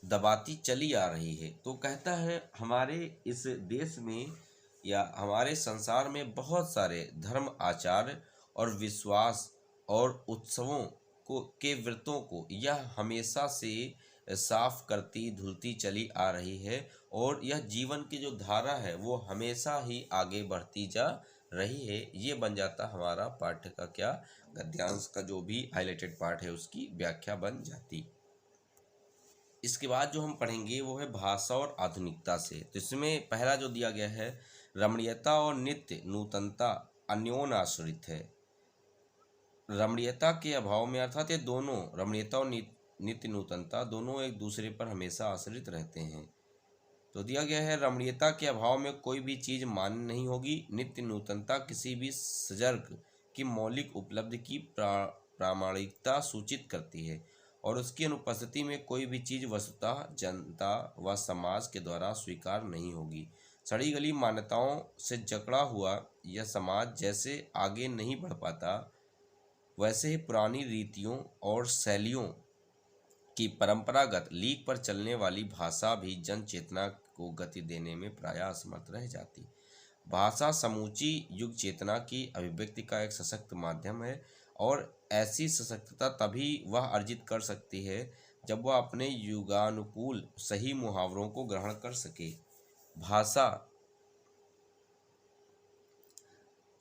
A: दबाती चली आ रही है। तो कहता है हमारे इस देश में या हमारे संसार में बहुत सारे धर्म, आचार और विश्वास और उत्सवों को के व्रतों को यह हमेशा से साफ करती धुलती चली आ रही है और यह जीवन की जो धारा है वो हमेशा ही आगे बढ़ती जा रही है। ये बन जाता हमारा पाठ्य का क्या, गद्यांश का जो भी हाईलाइटेड पार्ट है उसकी व्याख्या बन जाती। इसके बाद जो हम पढ़ेंगे वो है भाषा और आधुनिकता से। तो इसमें पहला जो दिया गया है रमणीयता और नित्य नूतनता अन्योन्याश्रित है। रमणीयता के अभाव में अर्थात ये दोनों रमणीयता और नित्य नूतनता दोनों एक दूसरे पर हमेशा आश्रित रहते हैं। तो दिया गया है रमणीयता के अभाव में कोई भी चीज़ मान्य नहीं होगी। नित्य नूतनता किसी भी सजर्ग की मौलिक उपलब्धि की प्रामाणिकता सूचित करती है और उसकी अनुपस्थिति में कोई भी चीज़ वस्तुतः जनता व समाज के द्वारा स्वीकार नहीं होगी। सड़ी गली मान्यताओं से जकड़ा हुआ यह समाज जैसे आगे नहीं बढ़ पाता वैसे ही पुरानी रीतियों और शैलियों की परंपरागत लीक पर चलने वाली भाषा भी जन चेतना को गति देने में प्रायः असमर्थ रह जाती। भाषा समूची युग चेतना की अभिव्यक्ति का एक सशक्त माध्यम है और ऐसी सशक्तता तभी वह अर्जित कर सकती है जब वह अपने युगानुकूल सही मुहावरों को ग्रहण कर सके। भाषा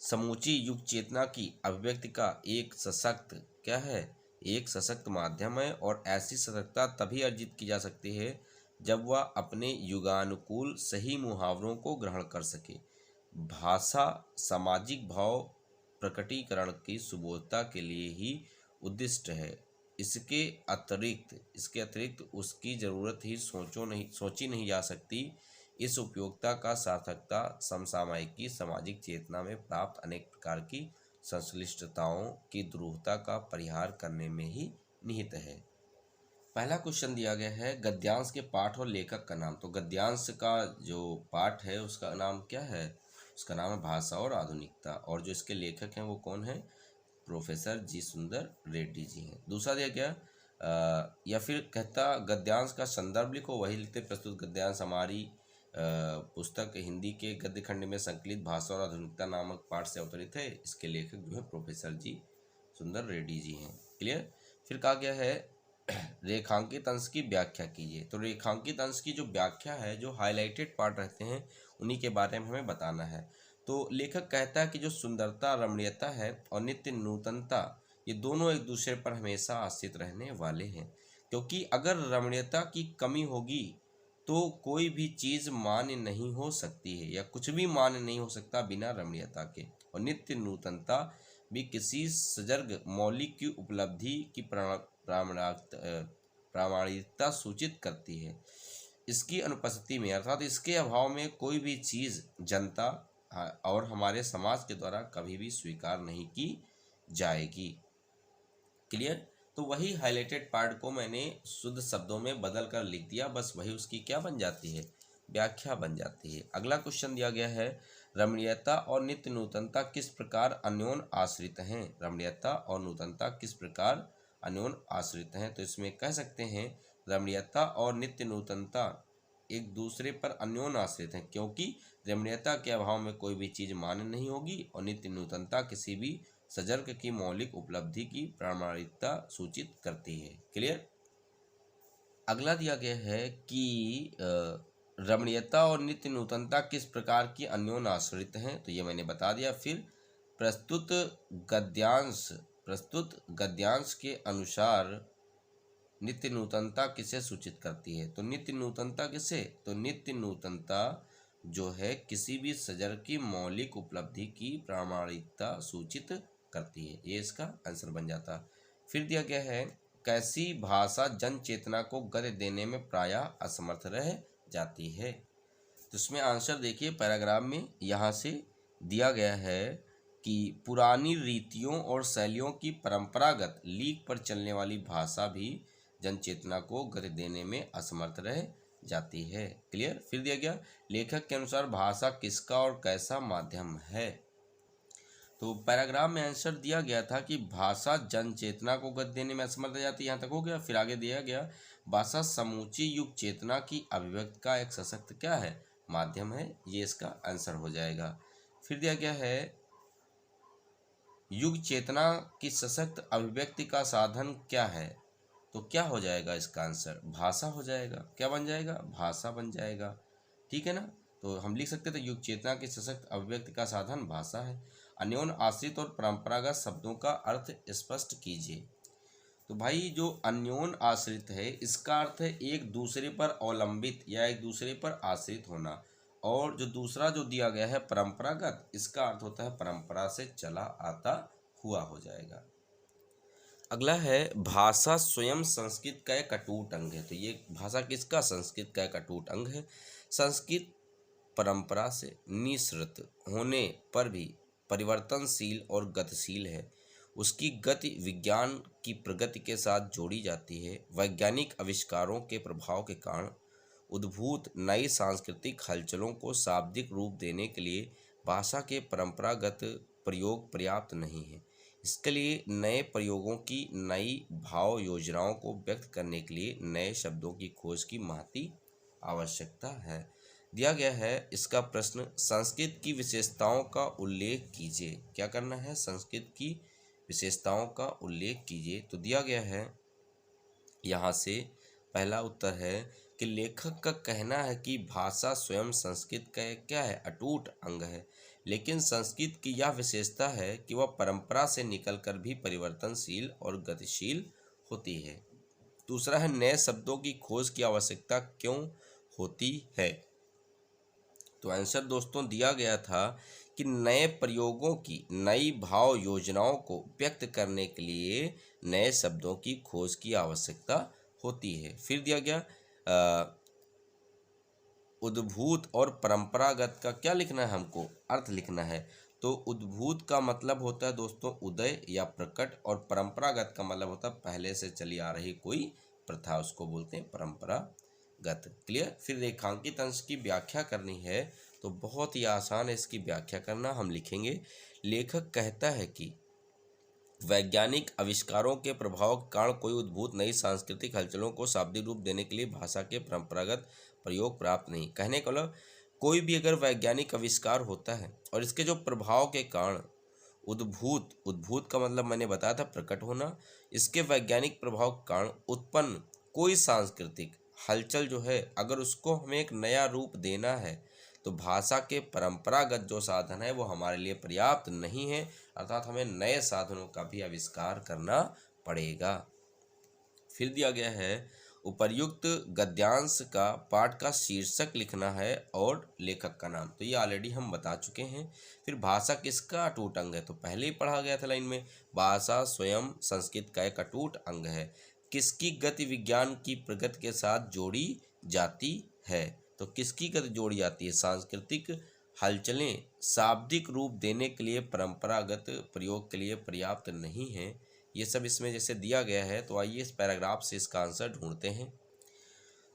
A: समूची युग चेतना की अभिव्यक्ति का एक सशक्त क्या है, एक सशक्त माध्यम है और ऐसी सशक्तता तभी अर्जित की जा सकती है जब वह अपने युगानुकूल सही मुहावरों को ग्रहण कर सके। भाषा सामाजिक भाव प्रकटीकरण की सुबोधता के लिए ही उद्दिष्ट है। इसके अतिरिक्त उसकी जरूरत ही सोची नहीं जा सकती। इस उपयोगिता का सार्थकता समसामयिकी सामाजिक चेतना में प्राप्त अनेक प्रकार की संश्लिष्टताओं की दुरूहता का परिहार करने में ही निहित है। पहला क्वेश्चन दिया गया है गद्यांश के पाठ और लेखक का नाम। तो गद्यांश का जो पाठ है उसका नाम क्या है, उसका नाम है भाषा और आधुनिकता, और जो इसके लेखक हैं वो कौन है, प्रोफेसर जी सुंदर रेड्डी जी हैं। दूसरा दिया गया या फिर कहता गद्यांश का संदर्भ लिखो, वही लिखते प्रस्तुत गद्यांश हमारी पुस्तक हिंदी के गद्य खंड में संकलित भाषा और आधुनिकता नामक पाठ से अवतरित है। इसके लेखक जो है प्रोफेसर जी सुंदर रेड्डी जी हैं। क्लियर। फिर कहा गया है रेखांकित अंश की व्याख्या कीजिए। तो रेखांकित अंश की जो व्याख्या है, जो हाईलाइटेड पार्ट रहते हैं उन्हीं के बारे में हमें बताना है। तो लेखक कहता है कि जो सुंदरता रमणीयता है और नित्य नूतनता, ये दोनों एक दूसरे पर हमेशा आश्रित रहने वाले हैं, क्योंकि अगर रमणीयता की कमी होगी तो कोई भी चीज़ मान्य नहीं हो सकती है या कुछ भी मान्य नहीं हो सकता बिना रमणीयता के। और नित्य नूतनता भी किसी सजर्ग मौलिक की उपलब्धि की प्रामाणिकता सूचित करती है। इसकी अनुपस्थिति में अर्थात इसके अभाव में कोई भी चीज़ जनता और हमारे समाज के द्वारा कभी भी स्वीकार नहीं की जाएगी। क्लियर। तो वही हाईलाइटेड पार्ट को मैंने शुद्ध शब्दों में बदल कर लिख दिया, बस वही उसकी क्या बन जाती है, व्याख्या बन जाती है। अगला क्वेश्चन दिया गया है रमणीयता और नित्य नूतनता किस प्रकार अन्योन्य आश्रित हैं। रमणीयता और नूतनता किस प्रकार अन्योन्य आश्रित हैं। तो इसमें कह सकते हैं रमणीयता और नित्य नूतनता एक दूसरे पर अन्योन्य आश्रित हैं, क्योंकि रमणीयता के अभाव में कोई भी चीज़ मान्य नहीं होगी और नित्य नूतनता किसी भी सजर्क की मौलिक उपलब्धि की प्रामाणिकता सूचित करती है। क्लियर। अगला दिया गया है कि रमणीयता और नित्य नूतनता किस प्रकार की अन्योन्य आश्रित हैं। तो ये मैंने बता दिया। फिर प्रस्तुत गद्यांश के अनुसार नित्य नूतनता किसे सूचित करती है। तो नित्य नूतनता किसे, तो नित्य नूतनता जो है किसी भी सजर की मौलिक उपलब्धि की प्रामाणिकता सूचित करती है। ये इसका आंसर बन जाता। फिर दिया गया है कैसी भाषा जन चेतना को गति देने में प्रायः असमर्थ रह जाती है। तो इसमें आंसर देखिए पैराग्राफ में यहाँ से दिया गया है कि पुरानी रीतियों और शैलियों की परंपरागत लीक पर चलने वाली भाषा भी जन चेतना को गति देने में असमर्थ रह जाती है। क्लियर। फिर दिया गया लेखक के अनुसार भाषा किसका और कैसा माध्यम है। तो पैराग्राफ में आंसर दिया गया था कि भाषा जन चेतना को गति देने में असमर्थ रह जाती है, यहाँ तक हो गया। फिर आगे दिया गया भाषा समूची युग चेतना की अभिव्यक्ति का एक सशक्त क्या है, माध्यम है। ये इसका आंसर हो जाएगा। फिर दिया गया है युग चेतना की सशक्त अभिव्यक्ति का साधन क्या है। तो क्या हो जाएगा इसका आंसर, भाषा हो जाएगा। क्या बन जाएगा, भाषा बन जाएगा। ठीक है ना। तो हम लिख सकते थे युग चेतना की सशक्त अभिव्यक्ति का साधन भाषा है। अन्योन्य आश्रित और परंपरागत शब्दों का अर्थ स्पष्ट कीजिए। तो भाई जो अन्योन्य आश्रित है इसका अर्थ है एक दूसरे पर अवलंबित या एक दूसरे पर आश्रित होना, और जो दूसरा जो दिया गया है परंपरागत, इसका अर्थ होता है परंपरा से चला आता हुआ हो जाएगा। अगला है भाषा स्वयं संस्कृत का एक अटूट अंग है। तो ये भाषा किसका, संस्कृत का एक अटूट अंग है। संस्कृत परंपरा से निःसृत होने पर भी परिवर्तनशील और गतिशील है। उसकी गति विज्ञान की प्रगति के साथ जोड़ी जाती है। वैज्ञानिक आविष्कारों के प्रभाव के कारण उद्भूत नई सांस्कृतिक हलचलों को शाब्दिक रूप देने के लिए भाषा के परंपरागत प्रयोग पर्याप्त नहीं है। इसके लिए नए प्रयोगों की, नई भाव योजनाओं को व्यक्त करने के लिए नए शब्दों की खोज की महती आवश्यकता है। दिया गया है इसका प्रश्न, संस्कृत की विशेषताओं का उल्लेख कीजिए। क्या करना है? संस्कृत की विशेषताओं का उल्लेख कीजिए। तो दिया गया है यहाँ से पहला उत्तर है कि लेखक का कहना है कि भाषा स्वयं संस्कृत का एक क्या है? अटूट अंग है, लेकिन संस्कृत की यह विशेषता है कि वह परंपरा से निकलकर भी परिवर्तनशील और गतिशील होती है। दूसरा है, नए शब्दों की खोज की आवश्यकता क्यों होती है? तो आंसर दोस्तों दिया गया था कि नए प्रयोगों की, नई भाव योजनाओं को व्यक्त करने के लिए नए शब्दों की खोज की आवश्यकता होती है। फिर दिया गया उद्भूत और परंपरागत का क्या लिखना है? हमको अर्थ लिखना है। तो उद्भूत का मतलब होता है दोस्तों उदय या प्रकट, और परंपरागत का मतलब होता है पहले से चली आ रही कोई प्रथा, उसको बोलते हैं परंपरागत। क्लियर? फिर रेखांकित अंश की व्याख्या करनी है तो बहुत ही आसान है इसकी व्याख्या करना। हम लिखेंगे, लेखक कहता है कि वैज्ञानिक आविष्कारों के प्रभाव के कारण कोई उद्भूत नई सांस्कृतिक हलचलों को शाब्दिक रूप देने के लिए भाषा के परंपरागत प्रयोग प्राप्त नहीं। कहने का मतलब, कोई भी अगर वैज्ञानिक आविष्कार होता है और इसके जो प्रभाव के कारण उद्भूत का मतलब मैंने बताया था प्रकट होना, इसके वैज्ञानिक प्रभाव के कारण उत्पन्न कोई सांस्कृतिक हलचल जो है, अगर उसको हमें एक नया रूप देना है तो भाषा के परंपरागत जो साधन है वो हमारे लिए पर्याप्त नहीं है, अर्थात हमें नए साधनों का भी आविष्कार करना पड़ेगा। फिर दिया गया है, उपर्युक्त गद्यांश का पाठ का शीर्षक लिखना है और लेखक का नाम। तो ये ऑलरेडी हम बता चुके हैं। फिर भाषा किसका अटूट अंग है? तो पहले ही पढ़ा गया था लाइन में, भाषा स्वयं संस्कृत का एक अटूट अंग है। किसकी गति विज्ञान की प्रगति के साथ जोड़ी जाती है? तो किसकी गति जोड़ी जाती है? सांस्कृतिक हलचलें शाब्दिक रूप देने के लिए परंपरागत प्रयोग के लिए पर्याप्त नहीं है। ये सब इसमें जैसे दिया गया है। तो आइए इस पैराग्राफ से इसका आंसर ढूंढते हैं।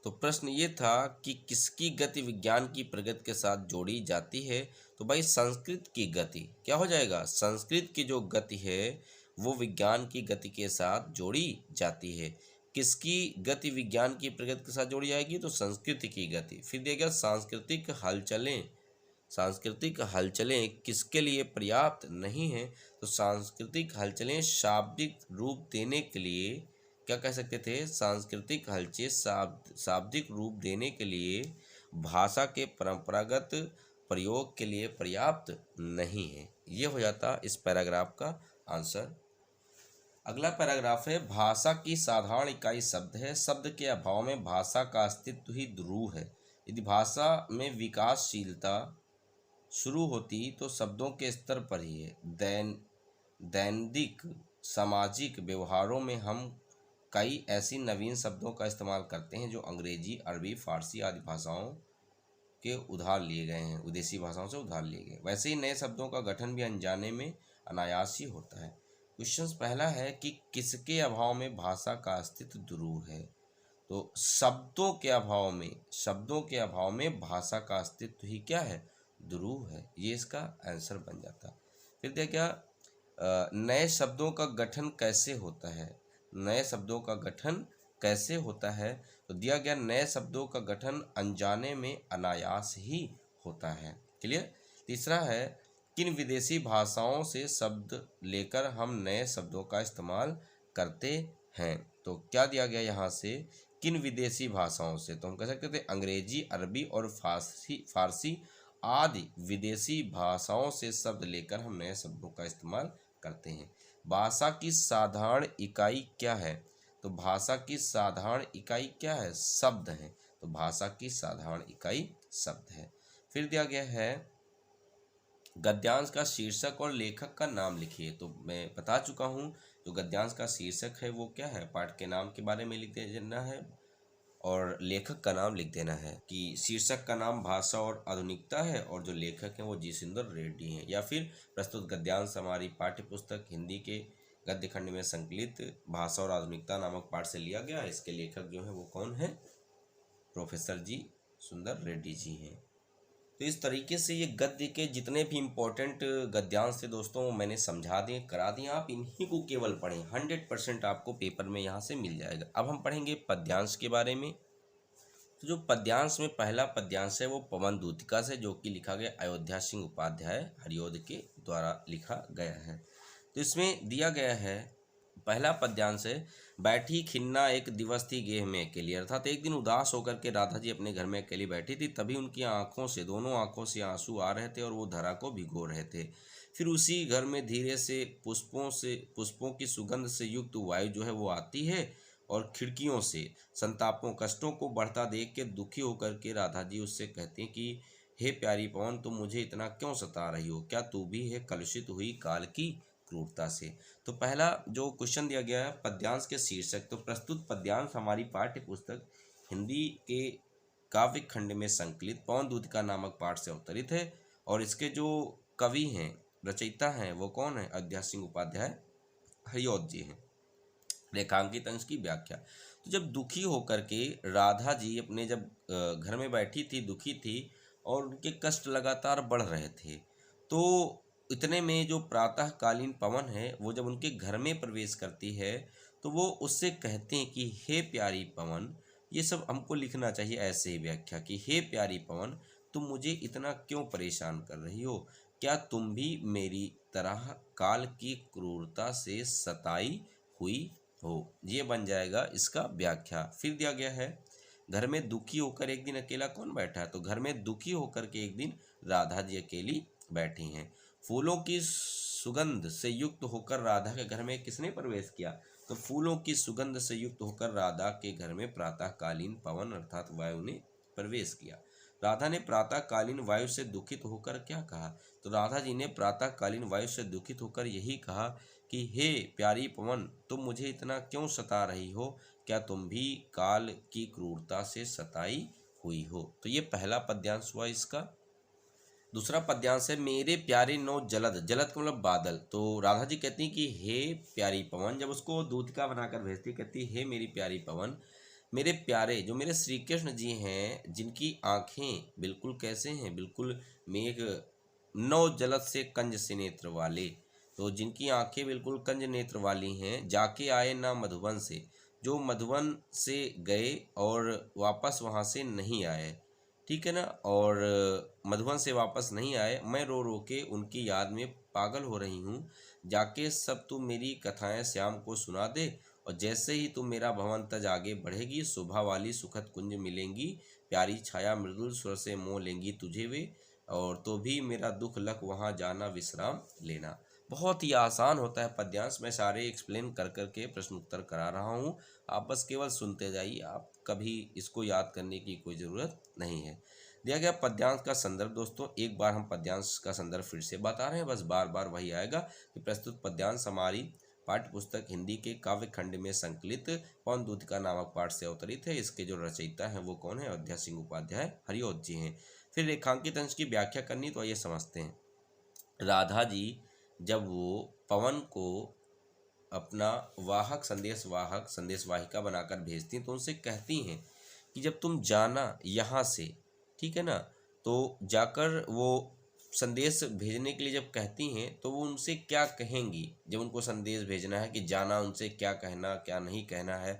A: तो प्रश्न ये था कि किसकी गति विज्ञान की प्रगति के साथ जोड़ी जाती है? तो भाई संस्कृत की गति क्या हो जाएगा? संस्कृत की जो गति है वो विज्ञान की गति के साथ जोड़ी जाती है। किसकी गति विज्ञान की प्रगति के साथ जोड़ी जाएगी? तो संस्कृति की गति। फिर दिया गया सांस्कृतिक हलचलें किसके लिए पर्याप्त नहीं है? तो सांस्कृतिक हलचलें शाब्दिक रूप देने के लिए क्या कह सकते थे? सांस्कृतिक हलचलें शाब्दिक रूप देने के लिए भाषा के परंपरागत प्रयोग के लिए पर्याप्त नहीं है। ये हो जाता इस पैराग्राफ का आंसर। अगला पैराग्राफ है, भाषा की साधारण इकाई शब्द है। शब्द के अभाव में भाषा का अस्तित्व ही दुरूह है। यदि भाषा में विकासशीलता शुरू होती तो शब्दों के स्तर पर ही है। दैनिक सामाजिक व्यवहारों में हम कई ऐसी नवीन शब्दों का इस्तेमाल करते हैं जो अंग्रेजी, अरबी, फारसी आदि भाषाओं के उधार लिए गए हैं, विदेशी भाषाओं से उधार लिए गए। वैसे ही नए शब्दों का गठन भी अनजाने में अनायास ही होता है। क्वेश्चन पहला है कि किसके अभाव में भाषा का अस्तित्व दुरूह है? तो शब्दों के अभाव में भाषा का अस्तित्व ही क्या है? दुरूह है। ये इसका आंसर बन जाता। फिर देखिए, नए शब्दों का गठन कैसे होता है? नए शब्दों का गठन कैसे होता है? तो दिया गया, नए शब्दों का गठन अनजाने में अनायास ही होता है। क्लियर? तीसरा है, किन विदेशी भाषाओं से शब्द लेकर हम नए शब्दों का इस्तेमाल करते हैं? तो क्या दिया गया यहाँ से, किन विदेशी भाषाओं से? तो हम कह सकते थे अंग्रेजी, अरबी और फारसी आदि विदेशी भाषाओं से शब्द लेकर हम नए शब्दों का इस्तेमाल करते हैं। भाषा की साधारण इकाई क्या है? तो भाषा की साधारण इकाई क्या है? शब्द है। तो भाषा की साधारण इकाई शब्द है। फिर दिया गया है, गद्यांश का शीर्षक और लेखक का नाम लिखिए। तो मैं बता चुका हूँ, जो गद्यांश का शीर्षक है वो क्या है? पाठ के नाम के बारे में लिख देना है और लेखक का नाम लिख देना है कि शीर्षक का नाम भाषा और आधुनिकता है और जो लेखक हैं वो जी सुंदर रेड्डी हैं। या फिर प्रस्तुत गद्यांश हमारी पाठ्य पुस्तक हिंदी के गद्य खंड में संकलित भाषा और आधुनिकता नामक पाठ से लिया गया। इसके लेखक जो है वो कौन है? प्रोफेसर जी सुंदर रेड्डी जी हैं। तो इस तरीके से ये गद्य के जितने भी इम्पोर्टेंट गद्यांश थे दोस्तों मैंने समझा दिए, करा दिए। आप इन्हीं को केवल पढ़ें, 100% आपको पेपर में यहाँ से मिल जाएगा। अब हम पढ़ेंगे पद्यांश के बारे में। तो जो पद्यांश में पहला पद्यांश है वो पवन दूतिका से, जो कि लिखा गया अयोध्या सिंह उपाध्याय हरिऔध के द्वारा लिखा गया है। तो इसमें दिया गया है, पहला पद्यांश है, बैठी खिन्ना एक दिवस थी गेह में अकेली। अर्थात एक दिन उदास होकर के राधा जी अपने घर में अकेली बैठी थी, तभी उनकी आंखों से, दोनों आंखों से आंसू आ रहे थे और वो धरा को भिगो रहे थे। फिर उसी घर में धीरे से पुष्पों की सुगंध से युक्त वायु जो है वो आती है, और खिड़कियों से संतापों कष्टों को बढ़ता देख के दुखी होकर के राधा जी उससे कहती हैं कि हे प्यारी पवन, तुम मुझे इतना क्यों सता रही हो? क्या तू भी है कलुषित हुई काल की क्रूरता से? तो पहला जो क्वेश्चन दिया गया है पद्यांश के शीर्षक, तो प्रस्तुत पद्यांश हमारी पाठ्य पुस्तक हिंदी के काव्य खंड में संकलित पवन दूतिका नामक पाठ से अवतरित है, और इसके जो कवि हैं, रचयिता हैं, वो कौन है? अयोध्या सिंह उपाध्याय हरिऔध जी हैं। रेखांकित अंश की व्याख्या। तो जब दुखी होकर के राधा जी अपने जब घर में बैठी थी, दुखी थी, और उनके कष्ट लगातार बढ़ रहे थे, तो इतने में जो प्रातःकालीन पवन है वो जब उनके घर में प्रवेश करती है, तो वो उससे कहते हैं कि हे प्यारी पवन, ये सब हमको लिखना चाहिए ऐसे ही व्याख्या कि हे प्यारी पवन, तुम मुझे इतना क्यों परेशान कर रही हो? क्या तुम भी मेरी तरह काल की क्रूरता से सताई हुई हो? ये बन जाएगा इसका व्याख्या। फिर दिया गया है, घर में दुखी होकर एक दिन अकेला कौन बैठा है? तो घर में दुखी होकर के एक दिन राधा जी अकेली बैठी हैं। फूलों की सुगंध से युक्त होकर राधा के घर में किसने प्रवेश किया? तो फूलों की सुगंध से युक्त होकर राधा के घर में प्रातःकालीन पवन अर्थात वायु ने प्रवेश किया। राधा ने प्रातःकालीन वायु से दुखित होकर क्या कहा? तो राधा जी ने प्रातःकालीन वायु से दुखित होकर यही कहा कि हे प्यारी पवन, तुम मुझे इतना क्यों सता रही हो? क्या तुम भी काल की क्रूरता से सताई हुई हो? तो ये पहला पद्यांश हुआ इसका। दूसरा पद्यांश है, मेरे प्यारे नौ जलद। जलद का मतलब बादल। तो राधा जी कहती हैं कि हे प्यारी पवन, जब उसको दूतिका बनाकर भेजती, कहती हे मेरी प्यारी पवन, मेरे प्यारे जो मेरे श्री कृष्ण जी हैं, जिनकी आंखें बिल्कुल कैसे हैं? बिल्कुल मेघ नौ जलद से कंज से नेत्र वाले। तो जिनकी आंखें बिल्कुल कंज नेत्र वाली हैं, जाके आए ना मधुबन से, जो मधुबन से गए और वापस वहाँ से नहीं आए, ठीक है ना, और मधुबन से वापस नहीं आए, मैं रो रो के उनकी याद में पागल हो रही हूँ। जाके सब तू मेरी कथाएं श्याम को सुना दे, और जैसे ही तुम मेरा भवन तज आगे बढ़ेगी, शोभा वाली सुखद कुंज मिलेंगी, प्यारी छाया मृदुल स्वर से मोह लेंगी तुझे वे, और तो भी मेरा दुख लख वहाँ जाना विश्राम लेना। बहुत ही आसान होता है पद्यांश, मैं सारे एक्सप्लेन कर करके प्रश्न उत्तर करा रहा हूँ, आप बस केवल सुनते जाइए, आप कभी इसको याद करने की कोई ज़रूरत नहीं है। दिया गया पद्यांश का संदर्भ, दोस्तों एक बार हम पद्यांश का संदर्भ फिर से बता रहे हैं, बस बार बार वही आएगा कि प्रस्तुत पद्यांश हमारी पाठ्य पुस्तक हिंदी के काव्य खंड में संकलित पवन दूतिका नामक पाठ से अवतरित है। इसके जो रचयिता हैं वो कौन है? अयोध्या सिंह उपाध्याय हरिऔध जी हैं। फिर रेखांकित अंश की व्याख्या करनी, तो आइए समझते हैं। राधा जी जब वो पवन को अपना संदेशवाहिका बनाकर भेजती हैं, तो उनसे कहती हैं कि जब तुम जाना यहाँ से, ठीक है ना, तो जाकर वो संदेश भेजने के लिए जब कहती हैं, तो वो उनसे क्या कहेंगी? जब उनको संदेश भेजना है कि जाना, उनसे क्या कहना क्या नहीं कहना है,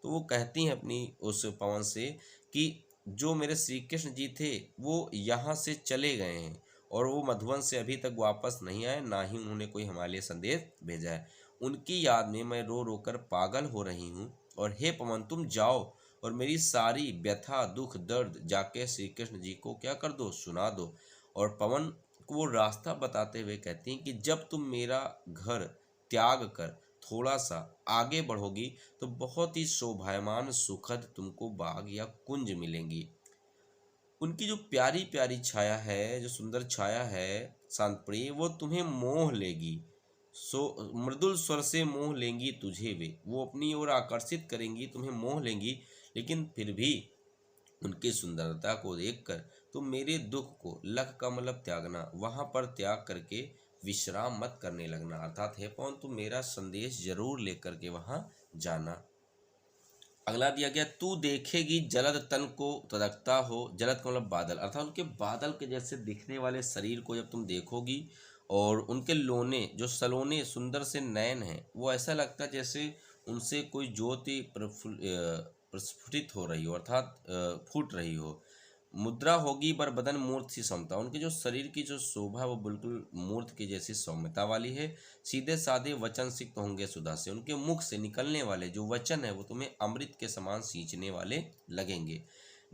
A: तो वो कहती हैं अपनी उस पवन से कि जो मेरे श्री कृष्ण जी थे वो यहाँ से चले गए हैं, और वो मधुबन से अभी तक वापस नहीं आए, ना ही उन्होंने कोई हमारे लिए संदेश भेजा है। उनकी याद में मैं रो रो कर पागल हो रही हूँ, और हे पवन तुम जाओ और मेरी सारी व्यथा दुख दर्द जाके श्री कृष्ण जी को क्या कर दो? सुना दो। और पवन को वो रास्ता बताते हुए कहती हैं कि जब तुम मेरा घर त्याग कर थोड़ा सा आगे बढ़ोगी, तो बहुत ही शोभायमान सुखद तुमको बाग या कुंज मिलेंगी। उनकी जो प्यारी प्यारी छाया है, जो सुंदर छाया है शांत प्रिय, वो तुम्हें मोह लेगी, सो मृदुल स्वर से मोह लेंगी तुझे वे, वो अपनी ओर आकर्षित करेंगी, तुम्हें मोह लेंगी, लेकिन फिर भी उनकी सुंदरता को देखकर तुम मेरे दुख को, लख का मतलब त्यागना, वहां पर त्याग करके विश्राम मत करने लगना। अर्थात हे पवन तुम मेरा संदेश जरूर लेकर के वहां जाना। अगला दिया गया, तू देखेगी जलद तन को तदकता हो। जलद का मतलब बादल, अर्थात उनके बादल के जैसे दिखने वाले शरीर को जब तुम देखोगी, और उनके लोने जो सलोने सुंदर से नयन हैं, वो ऐसा लगता है जैसे उनसे कोई ज्योति प्रस्फुटित हो रही हो, अर्थात फूट रही हो। मुद्रा होगी बर बदन मूर्त सी सौम्यता, उनके जो शरीर की जो शोभा वो बिल्कुल मूर्त की जैसी सौम्यता वाली है। सीधे साधे वचन सिक्त होंगे सुधा से, उनके मुख से निकलने वाले जो वचन है वो तुम्हें अमृत के समान सींचने वाले लगेंगे।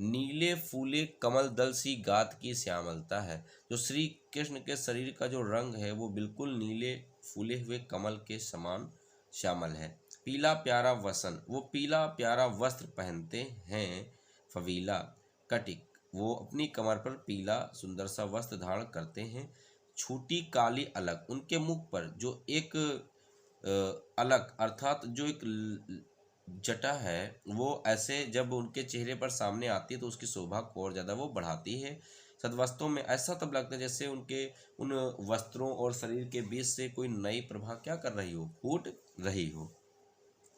A: नीले फूले कमल दल सी गात की श्यामलता है, जो श्री कृष्ण के शरीर का जो रंग है वो बिल्कुल नीले फूले हुए कमल के समान श्यामल है। पीला प्यारा वसन, वो पीला प्यारा वस्त्र पहनते हैं। फवीला कटिक, वो अपनी कमर पर पीला सुंदर सा वस्त्र धारण करते हैं। छोटी काली अलग, उनके मुख पर जो एक अलग अर्थात जो एक जटा है वो ऐसे जब उनके चेहरे पर सामने आती है तो उसकी शोभा को और ज़्यादा वो बढ़ाती है। सदवस्तों में ऐसा तब लगता है जैसे उनके उन वस्त्रों और शरीर के बीच से कोई नई प्रभा क्या कर रही हो, फूट रही हो।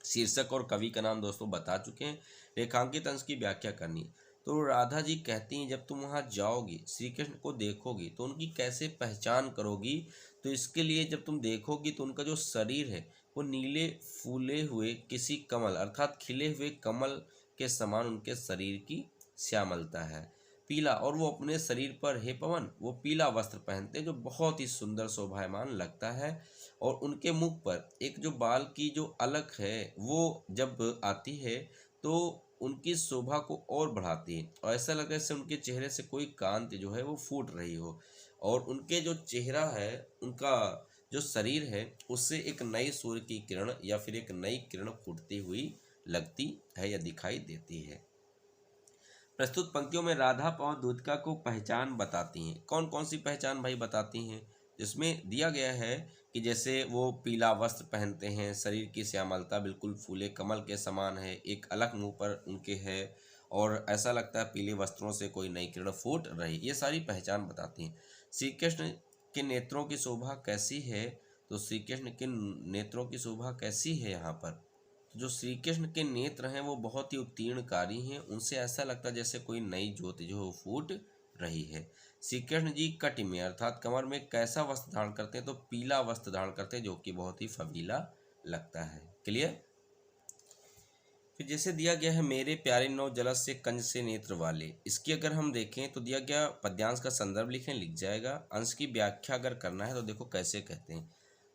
A: शीर्षक और कवि का नाम दोस्तों बता चुके हैं। रेखांकित अंश की व्याख्या करनी, तो राधा जी कहती हैं जब तुम वहाँ जाओगी श्री कृष्ण को देखोगी तो उनकी कैसे पहचान करोगी, तो इसके लिए जब तुम देखोगी तो उनका जो शरीर है वो नीले फूले हुए किसी कमल अर्थात खिले हुए कमल के समान उनके शरीर की श्यामलता है। पीला, और वो अपने शरीर पर हे पवन वो पीला वस्त्र पहनते जो बहुत ही सुंदर शोभायमान लगता है। और उनके मुख पर एक जो बाल की जो अलक है वो जब आती है तो उनकी शोभा को और बढ़ाती है और ऐसा लग रहा है जैसे उनके चेहरे से कोई कांति जो है वो फूट रही हो। और उनके जो चेहरा है, उनका जो शरीर है उससे एक नई सूर्य की किरण या फिर एक नई किरण फूटती हुई लगती है या दिखाई देती है। प्रस्तुत पंक्तियों में राधा पवन दूतिका को पहचान बताती हैं। कौन कौन सी पहचान भाई बताती हैं? जिसमें दिया गया है कि जैसे वो पीला वस्त्र पहनते हैं, शरीर की श्यामलता बिल्कुल फूले कमल के समान है, एक अलग मुंह पर उनके है और ऐसा लगता है पीले वस्त्रों से कोई नई किरण फूट रही, ये सारी पहचान बताती हैं। श्री कृष्ण के नेत्रों की शोभा कैसी है? तो श्री कृष्ण के नेत्रों की शोभा कैसी है यहाँ पर? जो श्री कृष्ण के नेत्र हैं वो बहुत ही उत्तीर्णकारी हैं, उनसे ऐसा लगता है जैसे कोई नई ज्योति जो है फूट रही है। श्री कृष्ण जी कटि में अर्थात कमर में कैसा वस्त्र धारण करते हैं? तो पीला वस्त्र धारण करते हैं जो कि बहुत ही फबीला लगता है। क्लियर? फिर जैसे दिया गया है मेरे प्यारे नौ जलस से कंज से नेत्र वाले, इसकी अगर हम देखें तो दिया गया पद्यांश का संदर्भ लिखें, लिख जाएगा। अंश की व्याख्या अगर करना है तो देखो कैसे कहते हैं।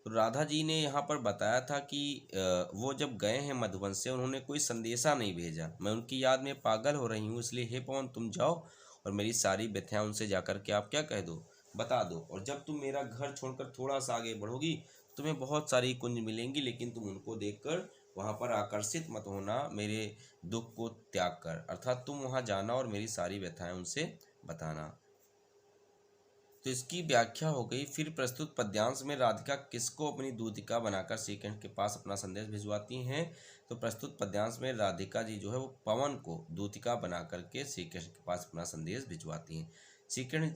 A: तो राधा जी ने यहाँ पर बताया था कि वो जब गए हैं मधुबन से उन्होंने कोई संदेशा नहीं भेजा, मैं उनकी याद में पागल हो रही हूँ, इसलिए हे पवन तुम जाओ और मेरी सारी व्यथाएं उनसे जाकर के आप क्या कह दो, बता दो। और जब तुम मेरा घर छोड़कर थोड़ा सा आगे बढ़ोगी तुम्हें बहुत सारी कुंज मिलेंगी, लेकिन तुम उनको देखकर वहाँ पर आकर्षित मत होना मेरे दुख को त्याग कर, अर्थात तुम वहाँ जाना और मेरी सारी व्यथाएं उनसे बताना। तो इसकी व्याख्या हो गई। फिर प्रस्तुत पद्यांश में राधिका किसको अपनी दूतिका बनाकर श्री कृष्ण के पास अपना संदेश भिजवाती हैं? तो प्रस्तुत पद्यांश में राधिका जी जो है वो पवन को दूतिका बना करके श्री कृष्ण के पास अपना संदेश भिजवाती हैं। श्री कृष्ण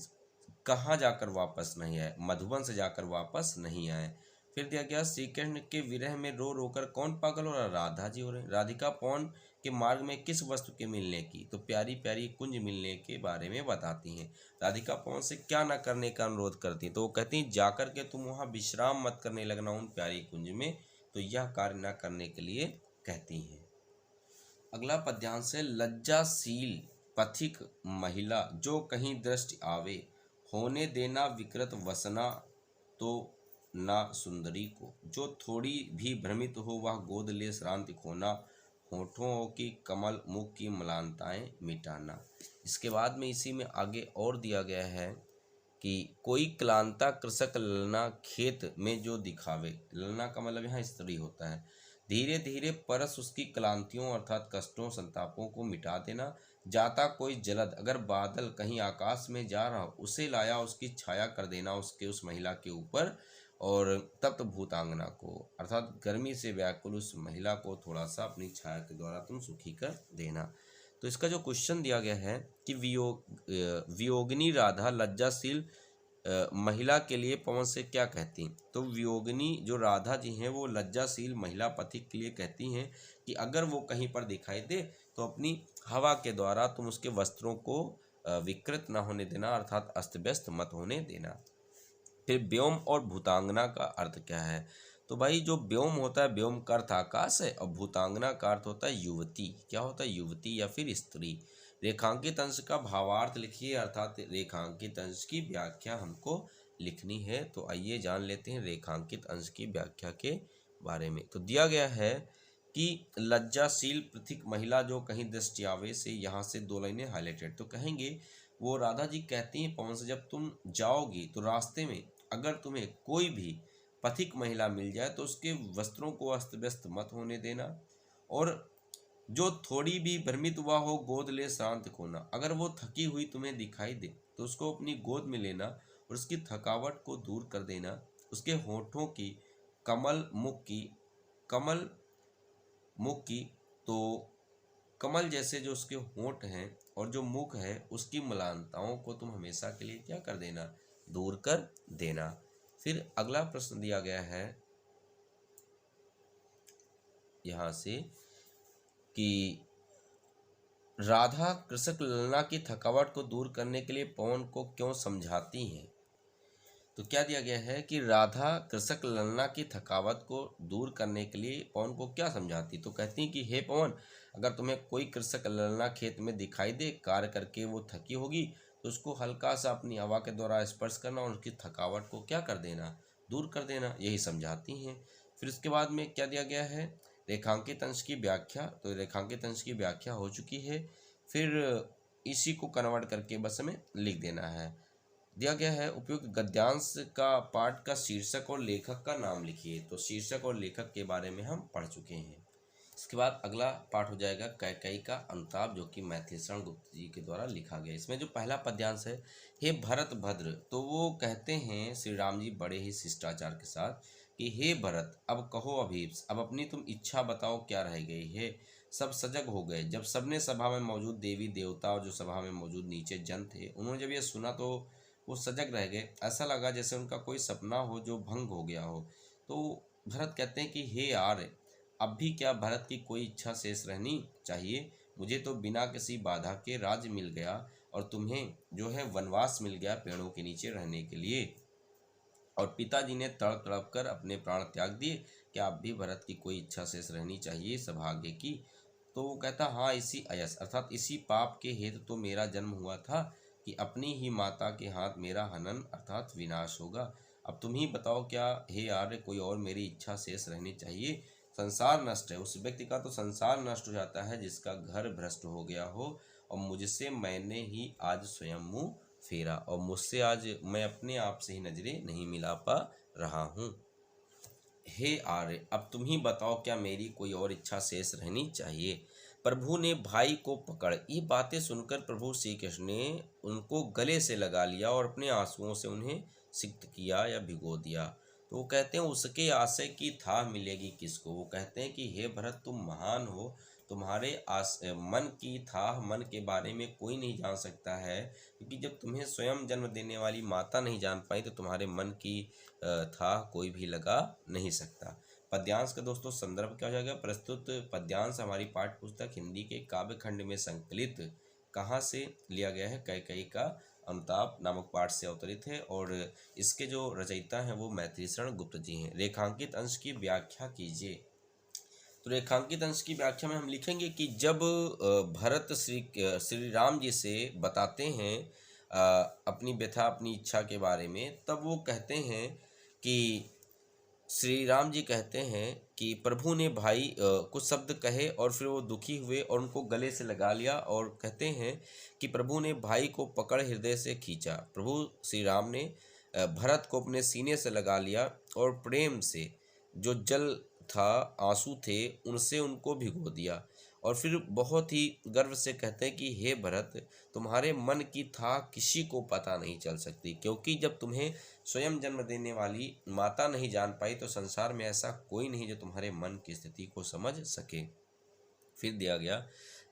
A: कहाँ जाकर वापस नहीं आए? मधुबन से जाकर वापस नहीं आए। फिर दिया गया श्री कृष्ण के विरह में रो रोकर कौन पागल हो रहा? राधा जी हो रहे। राधिका पवन के मार्ग में किस वस्तु के मिलने की? तो प्यारी प्यारी कुंज मिलने के बारे में बताती हैं। राधिका पवन से क्या न करने का अनुरोध करती हैं? तो वो कहती हैं जाकर के तुम वहाँ विश्राम मत करने लगना उन प्यारी कुंज में, तो यह कार्य न करने के लिए कहती हैं। अगला पद्यांश है लज्जाशील पथिक महिला जो कहीं दृष्टि आवे, होने देना विकृत वसना तो ना सुंदरी को, जो थोड़ी भी भ्रमित हो वह गोद ले श्रांति खोना, होठों की कमल मुख की मलानताएं मिटाना। इसके बाद में इसी में आगे और दिया गया है कि कोई क्लांता कृषक ललना खेत में जो दिखावे, ललना का मतलब यहाँ स्त्री होता है, धीरे धीरे परस उसकी क्लांतियों अर्थात कष्टों संतापों को मिटा देना। जाता कोई जलद, अगर बादल कहीं आकाश में जा रहा उसे लाया उसकी छाया कर देना उसके उस महिला के ऊपर, और तप्त भूतांगना को अर्थात गर्मी से व्याकुल उस महिला को थोड़ा सा अपनी छाया के द्वारा तुम सुखी कर देना। तो इसका जो क्वेश्चन दिया गया है कि वियोगिनी राधा लज्जाशील महिला के लिए पवन से क्या कहती हैं? तो वियोगिनी जो राधा जी हैं वो लज्जाशील महिला पथिक के लिए कहती हैं कि अगर वो कहीं पर दिखाई दे तो अपनी हवा के द्वारा तुम उसके वस्त्रों को विकृत न होने देना अर्थात अस्त व्यस्त मत होने देना। फिर व्योम और भूतांगना का अर्थ क्या है? तो भाई जो व्योम होता है, व्योम का अर्थ आकाश है, और भूतांगना का अर्थ होता है युवती। क्या होता है? युवती या फिर स्त्री। रेखांकित अंश का भावार्थ लिखिए, अर्थात रेखांकित अंश की व्याख्या हमको लिखनी है। तो आइए जान लेते हैं रेखांकित अंश की व्याख्या के बारे में। तो दिया गया है कि लज्जाशील पृथक महिला जो कहीं दृष्टि आवे से, यहाँ से दो लाइनें हाईलाइटेड। तो कहेंगे वो राधा जी कहती हैं पवन से, जब तुम जाओगी तो रास्ते में अगर तुम्हें कोई भी पथिक महिला मिल जाए तो उसके वस्त्रों को अस्त व्यस्त मत होने देना, और जो थोड़ी भी भ्रमित हुआ हो गोद ले शांत खोना। अगर वो थकी हुई तुम्हें दिखाई दे तो उसको अपनी गोद में लेना और उसकी थकावट को दूर कर देना। उसके होठों की कमल मुख की तो कमल जैसे जो उसके होंठ हैं और जो मुख है उसकी मलानताओं को तुम हमेशा के लिए क्या कर देना? दूर कर देना। फिर अगला प्रश्न दिया गया है यहाँ से कि राधा कृषक ललना की थकावट को दूर करने के लिए पवन को क्यों समझाती हैं? तो क्या दिया गया है कि राधा कृषक ललना की थकावट को दूर करने के लिए पवन को क्या समझाती? तो कहती हैं कि हे पवन, अगर तुम्हें कोई कृषक ललना खेत में दिखाई दे, कार्य करके वो थकी होगी, तो उसको हल्का सा अपनी हवा के द्वारा स्पर्श करना और उसकी थकावट को क्या कर देना? दूर कर देना। यही समझाती हैं। फिर उसके बाद में क्या दिया गया है? रेखांकित अंश की व्याख्या। तो रेखांकित अंश की व्याख्या हो चुकी है। फिर इसी को कन्वर्ट करके बस हमें लिख देना है। दिया गया है उपयुक्त गद्यांश का पाठ का शीर्षक और लेखक का नाम लिखिए। तो शीर्षक और लेखक के बारे में हम पढ़ चुके हैं। इसके बाद अगला पाठ हो जाएगा कैकेयी का अनुताप, जो कि मैथिलीशरण गुप्त जी के द्वारा लिखा गया। इसमें जो पहला पद्यांश है, हे भरत भद्र, तो वो कहते हैं श्री राम जी बड़े ही शिष्टाचार के साथ कि हे भरत, अब कहो अभीप्स, अब अपनी तुम इच्छा बताओ क्या रह गई है। सब सजग हो गए। जब सबने सभा में मौजूद देवी देवता और जो सभा में मौजूद नीचे जन थे, उन्होंने जब ये सुना तो वो सजग रह गए। ऐसा लगा जैसे उनका कोई सपना हो जो भंग हो गया हो। तो भरत कहते हैं कि हे आर्य, अब भी क्या भरत की कोई इच्छा शेष रहनी चाहिए? मुझे तो बिना किसी बाधा के राज्य मिल गया और तुम्हें जो है वनवास मिल गया पेड़ों के नीचे रहने के लिए, और पिताजी ने तड़प तड़प कर अपने प्राण त्याग दिए। क्या अब भी भरत की कोई इच्छा शेष रहनी चाहिए सौभाग्य की? तो वो कहता, हाँ, इसी अयस अर्थात इसी पाप के हेतु तो मेरा जन्म हुआ था कि अपनी ही माता के हाथ मेरा हनन अर्थात विनाश होगा। अब तुम ही बताओ, क्या हे आर्य कोई और मेरी इच्छा शेष रहनी चाहिए? संसार नष्ट है। उस व्यक्ति का तो संसार नष्ट हो जाता है जिसका घर भ्रष्ट हो गया हो, और मुझसे मैंने ही आज स्वयं मुँह फेरा, और मुझसे आज मैं अपने आप से ही नजरें नहीं मिला पा रहा हूँ। हे आर्य, अब तुम ही बताओ, क्या मेरी कोई और इच्छा शेष रहनी चाहिए? प्रभु ने भाई को पकड़, ये बातें सुनकर प्रभु श्री कृष्ण ने उनको गले से लगा लिया और अपने आंसुओं से उन्हें सिक्त किया या भिगो दिया। तो वो कहते हैं उसके आशय की था मिलेगी किसको? वो कहते हैं कि हे भरत, तुम महान हो, तुम्हारे मन की था मन के बारे में कोई नहीं जान सकता है, क्योंकि जब तुम्हें स्वयं जन्म देने वाली माता नहीं जान पाई तो तुम्हारे मन की था कोई भी लगा नहीं सकता। पद्यांश का दोस्तों संदर्भ क्या हो जाएगा? प्रस्तुत पद्यांश हमारी पाठ्य पुस्तक हिंदी के काव्य खंड में संकलित कहाँ से लिया गया है? कैकेयी का अनुताप नामक पाठ से अवतरित है, और इसके जो रचयिता हैं वो मैथिलीशरण गुप्त जी हैं। रेखांकित अंश की व्याख्या कीजिए। तो रेखांकित अंश की व्याख्या में हम लिखेंगे कि जब भरत श्री राम जी से बताते हैं अपनी व्यथा अपनी इच्छा के बारे में, तब वो कहते हैं कि श्री राम जी कहते हैं कि प्रभु ने भाई कुछ शब्द कहे और फिर वो दुखी हुए और उनको गले से लगा लिया, और कहते हैं कि प्रभु ने भाई को पकड़ हृदय से खींचा। प्रभु श्री राम ने भरत को अपने सीने से लगा लिया और प्रेम से जो जल था, आंसू थे, उनसे उनको भिगो दिया, और फिर बहुत ही गर्व से कहते हैं कि हे भरत, तुम्हारे मन की था किसी को पता नहीं चल सकती, क्योंकि जब तुम्हें स्वयं जन्म देने वाली माता नहीं जान पाई तो संसार में ऐसा कोई नहीं जो तुम्हारे मन की स्थिति को समझ सके। फिर दिया गया,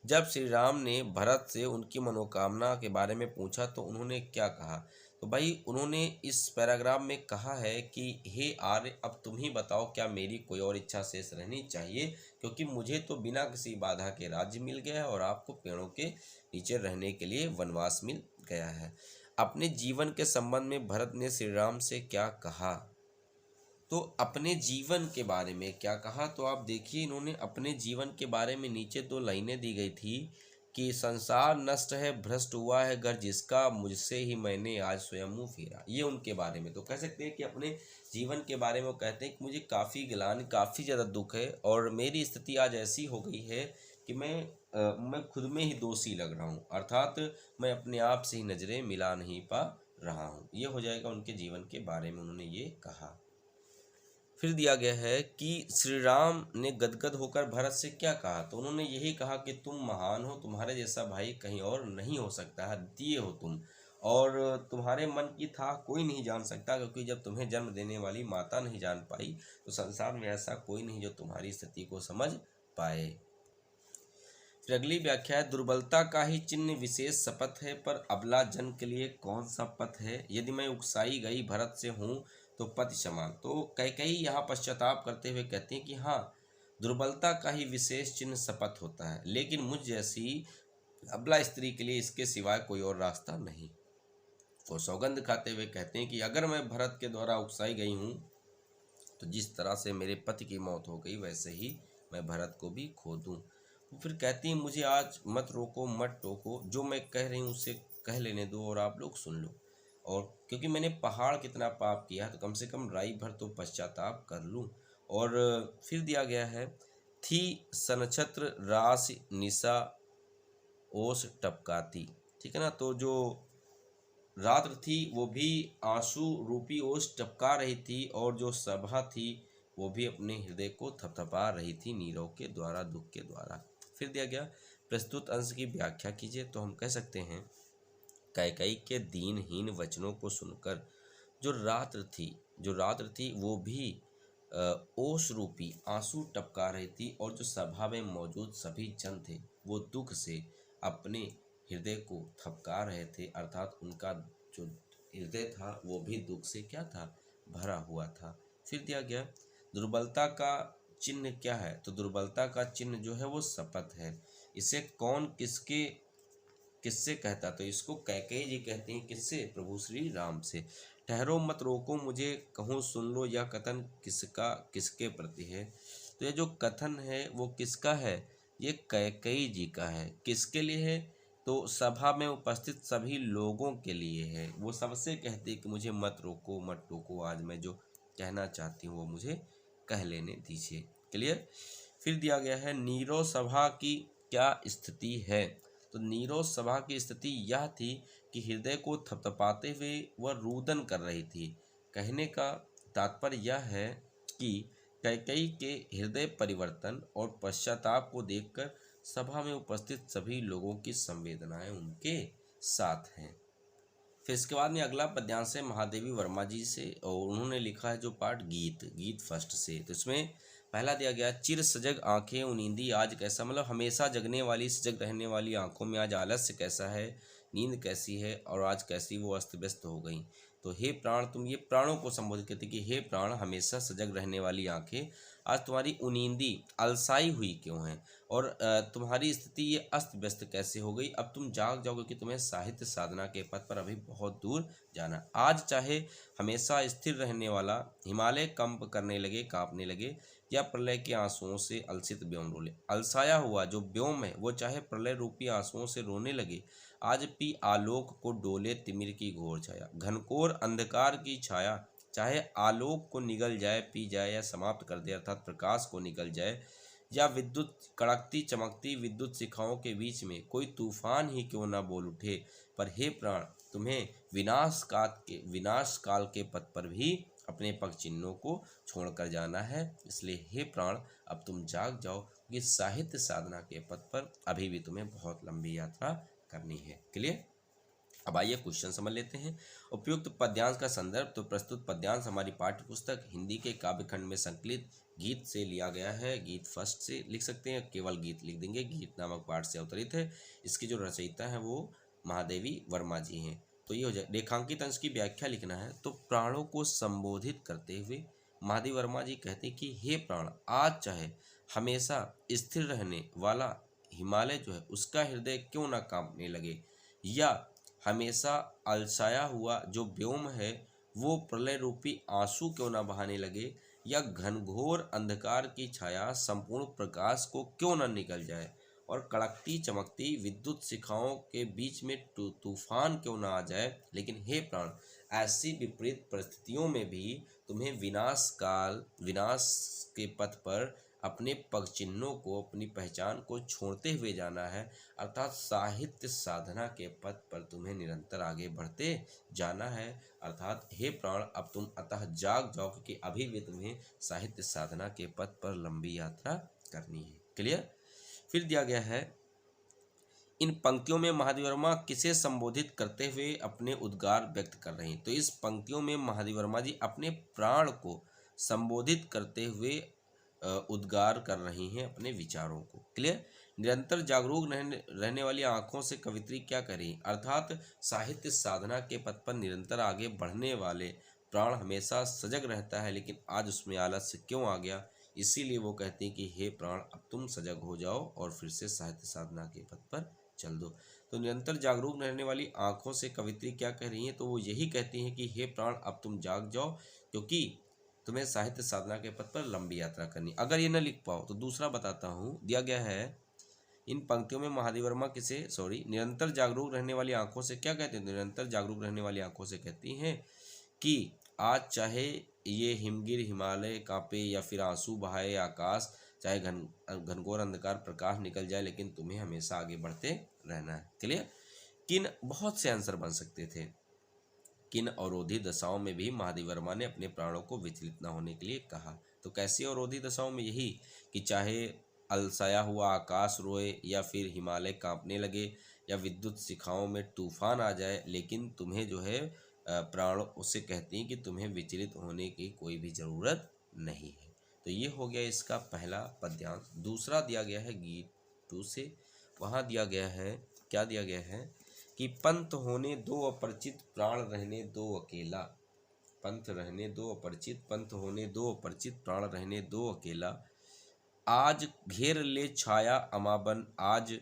A: जब श्री राम ने भरत से उनकी मनोकामना के बारे में पूछा तो उन्होंने क्या कहा? तो भाई उन्होंने इस पैराग्राफ में कहा है कि हे आर्य, अब तुम ही बताओ, क्या मेरी कोई और इच्छा शेष रहनी चाहिए? क्योंकि मुझे तो बिना किसी बाधा के राज्य मिल गया है और आपको पेड़ों के नीचे रहने के लिए वनवास मिल गया है। अपने जीवन के संबंध में भरत ने श्री राम से क्या कहा? तो अपने जीवन के बारे में क्या कहा, तो आप देखिए इन्होंने अपने जीवन के बारे में नीचे 2 लाइनें दी गई थी कि संसार नष्ट है, भ्रष्ट हुआ है घर जिसका, मुझसे ही मैंने आज स्वयं मुँह फेरा। ये उनके बारे में, तो कह सकते हैं कि अपने जीवन के बारे में वो कहते हैं कि मुझे काफ़ी ग्लानि, काफ़ी ज़्यादा दुख है और मेरी स्थिति आज ऐसी हो गई है कि मैं खुद में ही दोषी लग रहा हूँ, अर्थात मैं अपने आप से ही नज़रें मिला नहीं पा रहा हूँ। ये हो जाएगा उनके जीवन के बारे में उन्होंने ये कहा। फिर दिया गया है कि श्री राम ने गदगद होकर भरत से क्या कहा, तो उन्होंने यही कहा कि तुम महान हो, तुम्हारे जैसा भाई कहीं और नहीं हो सकता है, दिए हो तुम, और तुम्हारे मन की था कोई नहीं जान सकता, क्योंकि जब तुम्हें जन्म देने वाली माता नहीं जान पाई तो संसार में ऐसा कोई नहीं जो तुम्हारी स्थिति को समझ पाए। फिर अगली व्याख्या है, दुर्बलता का ही चिन्ह विशेष शपथ है, पर अबला जन के लिए कौन सा पथ है, यदि मैं उकसाई गई भरत से हूँ तो पति समान। तो कैकेयी यहाँ पश्चाताप करते हुए कहते हैं कि हाँ, दुर्बलता का ही विशेष चिन्ह शपथ होता है, लेकिन मुझ जैसी अबला स्त्री के लिए इसके सिवाय कोई और रास्ता नहीं। वो सौगंध खाते हुए कहते हैं कि अगर मैं भरत के द्वारा उकसाई गई हूँ तो जिस तरह से मेरे पति की मौत हो गई वैसे ही मैं भरत को भी खो दूँ। तो फिर कहती हैं, मुझे आज मत रोको मत टोको, जो मैं कह रही हूँ उसे कह लेने दो और आप लोग सुन लो, और क्योंकि मैंने पहाड़ कितना पाप किया तो कम से कम राई भर तो पश्चाताप कर लूँ। और फिर दिया गया है, थी सनक्षत्र राशि निशा ओस टपकाती, ठीक है ना, तो जो रात्र थी वो भी आंसू रूपी ओस टपका रही थी और जो सभा थी वो भी अपने हृदय को थपथपा रही थी नीरव के द्वारा, दुख के द्वारा। फिर दिया गया, प्रस्तुत अंश की व्याख्या कीजिए, तो हम कह सकते हैं कैकेयी के दीनहीन वचनों को सुनकर जो रात्र थी वो भी ओस रूपी आंसू टपका रही थी और जो सभा में मौजूद सभी जन थे वो दुख से अपने हृदय को थपका रहे थे, अर्थात उनका जो हृदय था वो भी दुख से क्या था, भरा हुआ था। फिर दिया गया, दुर्बलता का चिन्ह क्या है, तो दुर्बलता का चिन्ह जो है वो शपथ है। इसे कौन किससे कहता, तो इसको कैकेयी जी कहते हैं, किससे, प्रभु श्री राम से। ठहरो मत रोको मुझे, कहूँ सुन लो, यह कथन किसके प्रति है, तो ये जो कथन है वो किसका है, ये कैकेयी जी का है। किसके लिए है, तो सभा में उपस्थित सभी लोगों के लिए है। वो सबसे कहती है कि मुझे मत रोको मत टोको, आज मैं जो कहना चाहती हूँ वो मुझे कह लेने दीजिए। क्लियर। फिर दिया गया है, नीरो सभा की क्या स्थिति है, तो नीरो सभा की स्थिति यह थी कि हृदय को थपथपाते हुए वह रुदन कर रही थी। कहने का तात्पर्य यह है कि कैकेयी के हृदय परिवर्तन और पश्चाताप को देखकर सभा में उपस्थित सभी लोगों की संवेदनाएं उनके साथ हैं। फिर इसके बाद में अगला पद्यांश है महादेवी वर्मा जी से, और उन्होंने लिखा है जो पाठ गीत फर्स्ट से। तो इसमें पहला दिया गया, चिर सजग आंखें उनींदी आज कैसा, मतलब हमेशा जगने वाली सजग रहने वाली आंखों में आज आलस्य कैसा है, नींद कैसी है, और आज कैसी वो अस्त व्यस्त हो गई। तो हे प्राण, तुम ये प्राणों को संबोधित करते कि हे प्राण, हमेशा सजग रहने वाली आंखें आज तुम्हारी उनींदी अलसाई हुई क्यों है, और तुम्हारी स्थिति ये अस्त व्यस्त कैसे हो गई। अब तुम जाग जाओगे कि तुम्हें साहित्य साधना के पथ पर अभी बहुत दूर जाना। आज चाहे हमेशा स्थिर रहने वाला हिमालय कंप करने लगे, कांपने लगे, या प्रलय के आंसुओं से अलसित व्योम रोले, अलसाया हुआ जो व्योम है वो चाहे प्रलय रूपी आंसुओं से रोने लगे, आज पी आलोक को डोले तिमिर की घोर छाया, घनघोर अंधकार की छाया चाहे आलोक को निगल जाए, पी जाए या समाप्त कर दे, अर्थात प्रकाश को निगल जाए, या विद्युत कड़कती चमकती विद्युत शिखाओं के बीच में कोई तूफान ही क्यों न बोल उठे, पर हे प्राण, तुम्हें विनाश काल के पथ पर भी अपने पग चिन्हों को छोड़कर जाना है। इसलिए हे प्राण, अब तुम जाग जाओ, क्योंकि साहित्य साधना के पथ पर अभी भी तुम्हें बहुत लंबी यात्रा करनी है। क्लियर। अब आइए क्वेश्चन समझ लेते हैं। उपयुक्त पद्यांश का संदर्भ, तो प्रस्तुत पद्यांश हमारी पाठ्य पुस्तक हिंदी के काव्यखंड में संकलित गीत से लिया गया है। गीत फर्स्ट से लिख सकते हैं, केवल गीत लिख देंगे, गीत नामक पाठ से अवतरित है। इसकी जो रचयिता है वो महादेवी वर्मा जी हैं। तो ये हो जाए। रेखांकित अंश की व्याख्या लिखना है, तो प्राणों को संबोधित करते हुए महादेवी वर्मा जी कहते हैं कि हे प्राण, आज चाहे हमेशा स्थिर रहने वाला हिमालय जो है उसका हृदय क्यों ना कांपने लगे, या हमेशा अलसाया हुआ जो व्योम है वो प्रलय रूपी आंसू क्यों ना बहाने लगे, या घनघोर अंधकार की छाया संपूर्ण प्रकाश को क्यों न निकल जाए, और कड़कती चमकती विद्युत शिखाओं के बीच में तूफान क्यों ना आ जाए। लेकिन हे प्राण, ऐसी विपरीत परिस्थितियों में भी तुम्हें विनाश के पथ पर अपने पग चिन्हों को, अपनी पहचान को छोड़ते हुए जाना है। अर्थात साहित्य साधना के पथ पर तुम्हें निरंतर आगे बढ़ते जाना है। अर्थात हे प्राण, अब तुम अतः जाग जाओ, क्योंकि अभी भी तुम्हें साहित्य साधना के पथ पर लंबी यात्रा करनी है। क्लियर। फिर दिया गया है, इन पंक्तियों में महादेव वर्मा किसे संबोधित करते हुए अपने उद्गार व्यक्त कर रहे हैं। तो इस पंक्तियों में महादेव वर्मा जी अपने प्राण को संबोधित करते हुए उद्गार कर रही हैं अपने विचारों को। क्लियर। निरंतर जागरूक रहने वाली आंखों से कवित्री क्या करें। अर्थात साहित्य साधना के पथ पर निरंतर आगे बढ़ने वाले प्राण हमेशा सजग रहता है, लेकिन आज उसमें आलस्य क्यों आ गया। इसीलिए वो कहती हैं कि हे प्राण, अब तुम सजग हो जाओ और फिर से साहित्य साधना के पथ पर चल दो। तो निरंतर जागरूक रहने वाली आंखों से कवित्री क्या कह रही हैं, तो वो यही कहती हैं कि हे प्राण, अब तुम जाग जाओ, क्योंकि तुम्हें साहित्य साधना के पथ पर लंबी यात्रा करनी। अगर ये न लिख पाओ तो दूसरा बताता हूँ। दिया गया है, इन पंक्तियों में महादेव वर्मा निरंतर जागरूक रहने वाली आंखों से क्या कहते हैं। निरंतर जागरूक रहने वाली आंखों से कहती हैं कि आज चाहे ये हिमगिर हिमालय कांपे या फिर आंसू बहाए आकाश, चाहे घनघोर अंधकार प्रकाश निकल जाए, लेकिन तुम्हें हमेशा आगे बढ़ते रहना है। क्लियर। किन बहुत से आंसर बन सकते थे। किन अवरोधी दशाओं में भी महादेव वर्मा ने अपने प्राणों को विचलित न होने के लिए कहा। तो कैसी अवरोधी दशाओं में, यही कि चाहे अलसाया हुआ आकाश रोए, या फिर हिमालय कांपने लगे, या विद्युत शिखाओं में तूफान आ जाए, लेकिन तुम्हें जो है प्राण उससे कहती हैं कि तुम्हें विचलित होने की कोई भी ज़रूरत नहीं है। तो ये हो गया इसका पहला पद्यांश। दूसरा दिया गया है गीत 2 से। वहाँ दिया गया है, क्या दिया गया है कि पंथ होने दो अपरिचित, प्राण रहने दो अकेला। पंथ रहने दो अपरिचित, पंथ होने दो अपरिचित, प्राण रहने दो अकेला। आज घेर ले छाया अमाबन, आज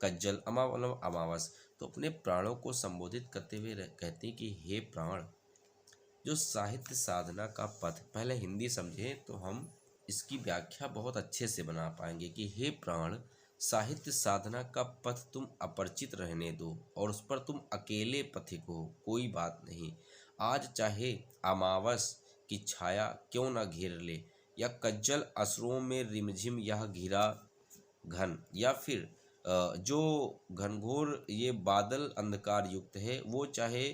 A: कज्जल, अमा मतलब अमावस। तो अपने प्राणों को संबोधित करते हुए कहते हैं कि हे प्राण, जो साहित्य साधना का पथ, पहले हिंदी समझें तो हम इसकी व्याख्या बहुत अच्छे से बना पाएंगे कि हे प्राण, साहित्य साधना का पथ तुम अपरिचित रहने दो और उस पर तुम अकेले पथिक हो, कोई बात नहीं। आज चाहे अमावस की छाया क्यों न घेर ले, या कज्जल असुरों में रिमझिम यह घिरा घन, या फिर जो घनघोर ये बादल अंधकार युक्त है, वो चाहे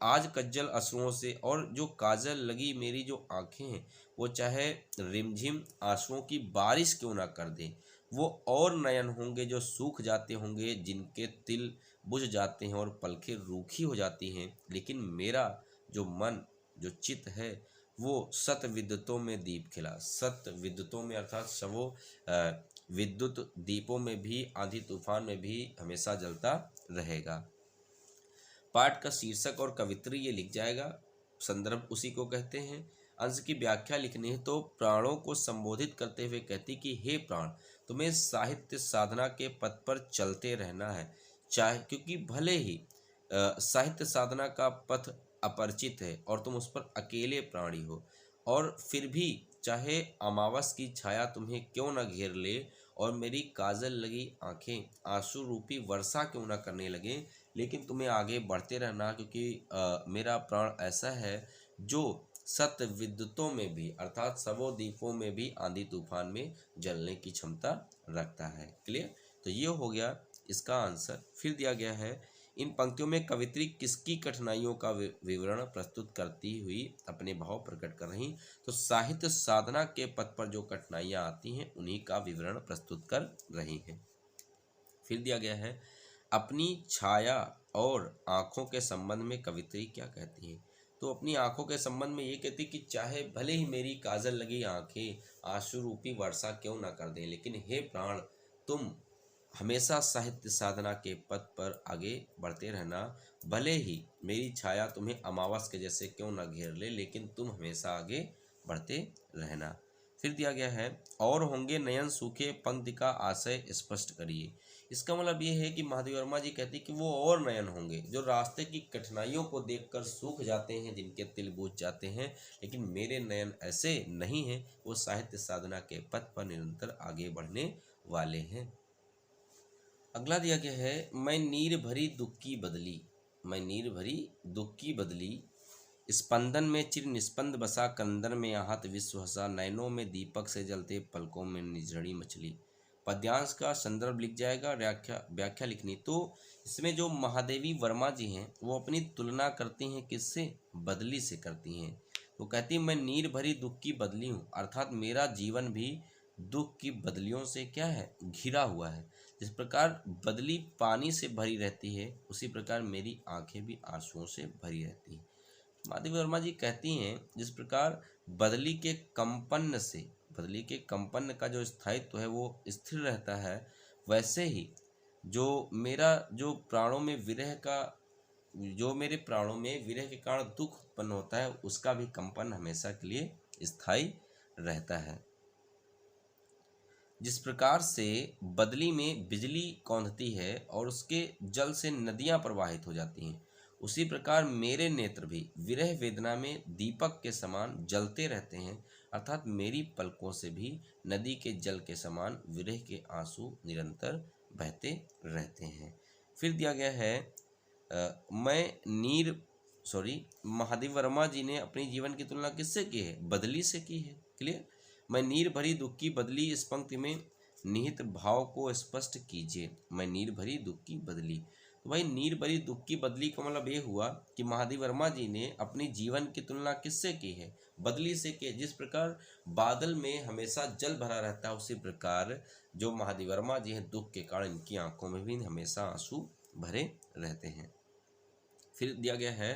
A: आज कज्जल असुरों से, और जो काजल लगी मेरी जो आंखें हैं, वो चाहे रिमझिम आंसुओं की बारिश क्यों ना कर दें। वो और नयन होंगे जो सूख जाते होंगे, जिनके तिल बुझ जाते हैं और पलकें रूखी हो जाती हैं, लेकिन मेरा जो मन, जो चित्त है, वो सत विद्युतों में दीप खिला। सत विद्युतों में अर्थात सबों विद्युत दीपों में भी, आंधी तूफान में भी हमेशा जलता रहेगा। पाठ का शीर्षक और कवित्री ये लिख जाएगा, संदर्भ उसी को कहते हैं। अंश की व्याख्या लिखनी है तो प्राणों को संबोधित करते हुए कहती कि हे प्राण, तुम्हें साहित्य साधना के पथ पर चलते रहना है, चाहे क्योंकि भले ही साहित्य साधना का पथ अपरिचित है और तुम उस पर अकेले प्राणी हो, और फिर भी चाहे अमावस की छाया तुम्हें क्यों न घेर ले और मेरी काजल लगी आंखें आंसू रूपी वर्षा क्यों न करने लगे, लेकिन तुम्हें आगे बढ़ते रहना, क्योंकि मेरा प्राण ऐसा है जो सत विद्युतों में भी अर्थात सबों दीपों में भी आंधी तूफान में जलने की क्षमता रखता है। क्लियर। तो ये हो गया इसका आंसर। फिर दिया गया है, इन पंक्तियों में कवित्री किसकी कठिनाइयों का विवरण प्रस्तुत करती हुई अपने भाव प्रकट कर रही। तो साहित्य साधना के पथ पर जो कठिनाइयाँ आती हैं उन्हीं का विवरण प्रस्तुत कर रही हैं। फिर दिया गया है, अपनी छाया और आँखों के संबंध में कवित्री क्या कहती हैं। तो अपनी आँखों के संबंध में ये कहती कि चाहे भले ही मेरी काजल लगी आँखें आंसू रूपी वर्षा क्यों ना कर दें, लेकिन हे प्राण, तुम हमेशा साहित्य साधना के पथ पर आगे बढ़ते रहना। भले ही मेरी छाया तुम्हें अमावस के जैसे क्यों ना घेर ले, लेकिन तुम हमेशा आगे बढ़ते रहना। फिर दिया गया है, और होंगे नयन सूखे पंक्ति का आशय स्पष्ट करिए। इसका मतलब ये है कि महादेवी वर्मा जी कहती कि वो और नयन होंगे जो रास्ते की कठिनाइयों को देखकर सूख जाते हैं, जिनके तिल बुझ जाते हैं, लेकिन मेरे नयन ऐसे नहीं हैं, वो साहित्य साधना के पथ पर निरंतर आगे बढ़ने वाले हैं। अगला दिया गया है, मैं नीर भरी दुख की बदली, मैं नीर भरी दुख की बदली, स्पंदन में चिर निस्पंद बसा, कंदन में आहत विश्व हंसा, नैनों में दीपक से जलते, पलकों में निजड़ी मछली। पद्यांश का संदर्भ लिख जाएगा, व्याख्या लिखनी। तो इसमें जो महादेवी वर्मा जी हैं वो अपनी तुलना करती हैं किससे? बदली से करती हैं। तो कहती मैं नीर भरी दुख की बदली हूँ, अर्थात मेरा जीवन भी दुख की बदलियों से क्या है? घिरा हुआ है। जिस प्रकार बदली पानी से भरी रहती है, उसी प्रकार मेरी आंखें भी आंसुओं से भरी रहती हैं। महादेवी वर्मा जी कहती हैं जिस प्रकार बदली के कंपन से, बदली के कंपन का जो स्थायित्व है वो स्थिर रहता है, वैसे ही जो मेरा जो प्राणों में विरह का, जो मेरे प्राणों में विरह के कारण दुख उत्पन्न होता है, उसका भी कंपन हमेशा के लिए स्थायी रहता है। जिस प्रकार से बदली में बिजली कौंधती है और उसके जल से नदियां प्रवाहित हो जाती हैं, उसी प्रकार मेरे नेत्र भी विरह वेदना में दीपक के समान जलते रहते हैं, अर्थात मेरी पलकों से भी नदी के जल के समान विरह के आंसू निरंतर बहते रहते हैं। फिर दिया गया है महादेव वर्मा जी ने अपनी जीवन की तुलना किससे की है? बदली से की है। क्लियर। मैं नीर भरी दुख की बदली, इस पंक्ति में निहित भाव को स्पष्ट कीजिए। मैं नीर भरी दुख की बदली, तो भाई नीर भरी दुख की बदली का मतलब ये हुआ कि महादेव वर्मा जी ने अपनी जीवन की तुलना किससे की है? बदली से की। जिस प्रकार बादल में हमेशा जल भरा रहता है, उसी प्रकार जो महादेव वर्मा जी हैं, दुख के कारण इनकी आंखों में भी हमेशा आंसू भरे रहते हैं। फिर दिया गया है,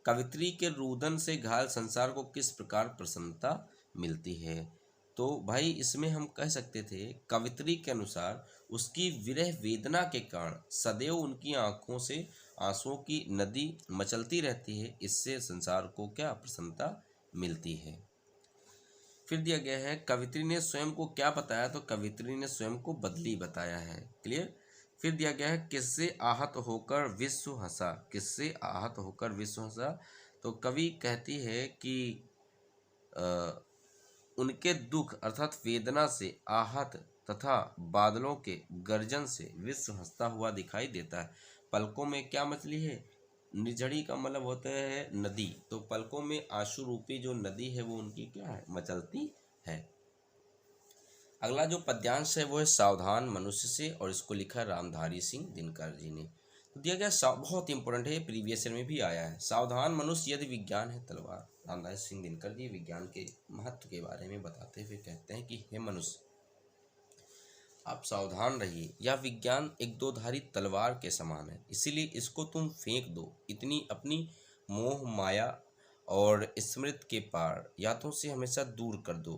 A: कवित्री के रुदन से घायल संसार को किस प्रकार प्रसन्नता मिलती है? तो भाई इसमें हम कह सकते थे, कवित्री के अनुसार उसकी विरह वेदना के कारण सदैव उनकी आंखों से आंसुओं की नदी मचलती रहती है, इससे संसार को क्या प्रसन्नता मिलती है। फिर दिया गया है, कवित्री ने स्वयं को क्या बताया? तो कवित्री ने स्वयं को बदली बताया है। क्लियर। फिर दिया गया है, किससे आहत होकर विश्व हंसा? किससे आहत होकर विश्व हंसा? तो कवि कहती है कि उनके दुख अर्थात वेदना से आहत तथा बादलों के गर्जन से विश्व हंसता हुआ दिखाई देता है। पलकों में क्या मछली है? निझड़ी का मतलब होता है नदी, तो पलकों में आंसू रूपी जो नदी है वो उनकी क्या है? मचलती है। अगला जो पद्यांश है वो है सावधान मनुष्य से, और इसको लिखा है रामधारी सिंह दिनकर जी ने। तो दिया गया बहुत इंपॉर्टेंट है, प्रीवियस ईयर में भी आया है। सावधान मनुष्य यदि विज्ञान है तलवार। रामधारी सिंह दिनकर जी विज्ञान के महत्व के बारे में बताते हुए कहते हैं कि हे मनुष्य, आप सावधान रहिए, यह विज्ञान एक दोधारी तलवार के समान है, इसीलिए इसको तुम फेंक दो इतनी अपनी मोह माया और स्मृति के पार यातों से हमेशा दूर कर दो।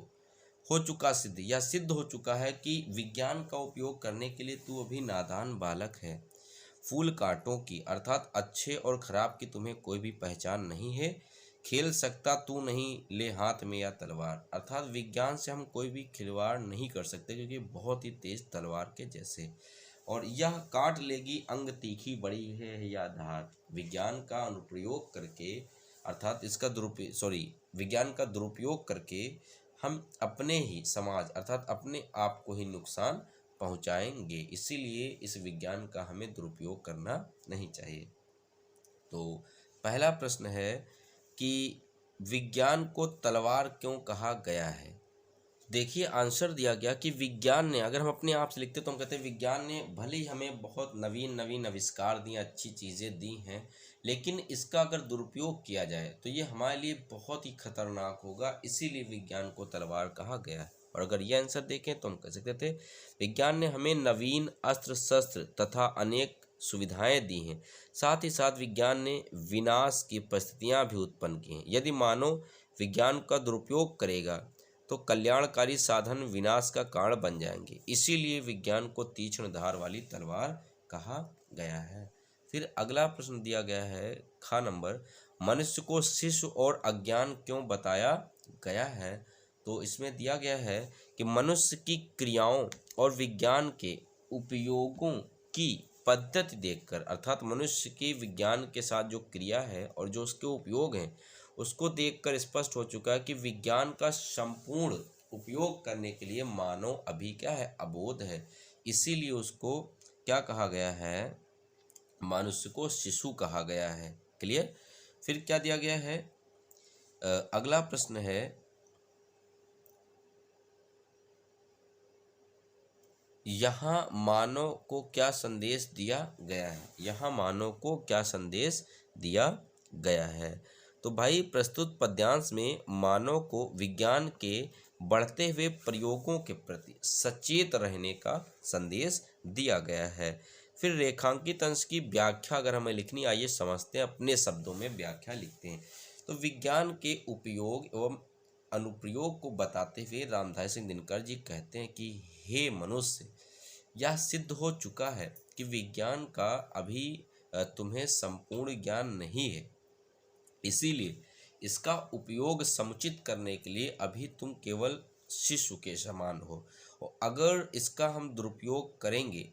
A: हो चुका सिद्ध, यह सिद्ध हो चुका है कि विज्ञान का उपयोग करने के लिए तू अभी नादान बालक है। फूल कांटों की अर्थात अच्छे और खराब की तुम्हें कोई भी पहचान नहीं है। खेल सकता तू नहीं, ले हाथ में या तलवार, अर्थात विज्ञान से हम कोई भी खिलवाड़ नहीं कर सकते, क्योंकि बहुत ही तेज तलवार के जैसे, और यह काट लेगी अंग तीखी बड़ी है या धार। विज्ञान का अनुप्रयोग करके अर्थात इसका विज्ञान का दुरुपयोग करके हम अपने ही समाज अर्थात अपने आप को ही नुकसान पहुंचाएंगे, इसीलिए इस विज्ञान का हमें दुरुपयोग करना नहीं चाहिए। तो पहला प्रश्न है कि विज्ञान को तलवार क्यों कहा गया है? देखिए आंसर दिया गया कि विज्ञान ने, अगर हम अपने आप से लिखते तो हम कहते हैं विज्ञान ने भले ही हमें बहुत नवीन नवीन आविष्कार दिए, अच्छी चीज़ें दी हैं, लेकिन इसका अगर दुरुपयोग किया जाए तो ये हमारे लिए बहुत ही खतरनाक होगा, इसीलिए विज्ञान को तलवार कहा गया है। और अगर ये आंसर देखें तो हम कह सकते थे विज्ञान ने हमें नवीन अस्त्र शस्त्र तथा अनेक सुविधाएं दी हैं, साथ ही साथ विज्ञान ने विनाश की परिस्थितियां भी उत्पन्न की हैं। यदि मानव विज्ञान का दुरुपयोग करेगा तो कल्याणकारी साधन विनाश का कारण बन जाएंगे, इसीलिए विज्ञान को तीक्ष्ण धार वाली तलवार कहा गया है। फिर अगला प्रश्न दिया गया है खा नंबर, मनुष्य को शिशु और अज्ञान क्यों बताया गया है? तो इसमें दिया गया है कि मनुष्य की क्रियाओं और विज्ञान के उपयोगों की पद्धति देखकर, अर्थात मनुष्य की विज्ञान के साथ जो क्रिया है और जो उसके उपयोग हैं उसको देखकर स्पष्ट हो चुका है कि विज्ञान का संपूर्ण उपयोग करने के लिए मानव अभी क्या है, अबोध है। इसीलिए उसको क्या कहा गया है, मनुष्य को शिशु कहा गया है। क्लियर। फिर क्या दिया गया है, अगला प्रश्न है, यहाँ मानव को क्या संदेश दिया गया है, यहाँ मानव को क्या संदेश दिया गया है। तो भाई प्रस्तुत पद्यांश में मानव को विज्ञान के बढ़ते हुए प्रयोगों के प्रति सचेत रहने का संदेश दिया गया है। फिर रेखांकित अंश की व्याख्या अगर हमें लिखनी, आइए समझते हैं, अपने शब्दों में व्याख्या लिखते हैं। तो विज्ञान के उपयोग एवं अनुप्रयोग को बताते हुए रामधारी सिंह दिनकर जी कहते हैं कि हे मनुष्य, यह सिद्ध हो चुका है कि विज्ञान का अभी तुम्हें संपूर्ण ज्ञान नहीं है, इसीलिए इसका उपयोग समुचित करने के लिए अभी तुम केवल शिशु के समान हो, और अगर इसका हम दुरुपयोग करेंगे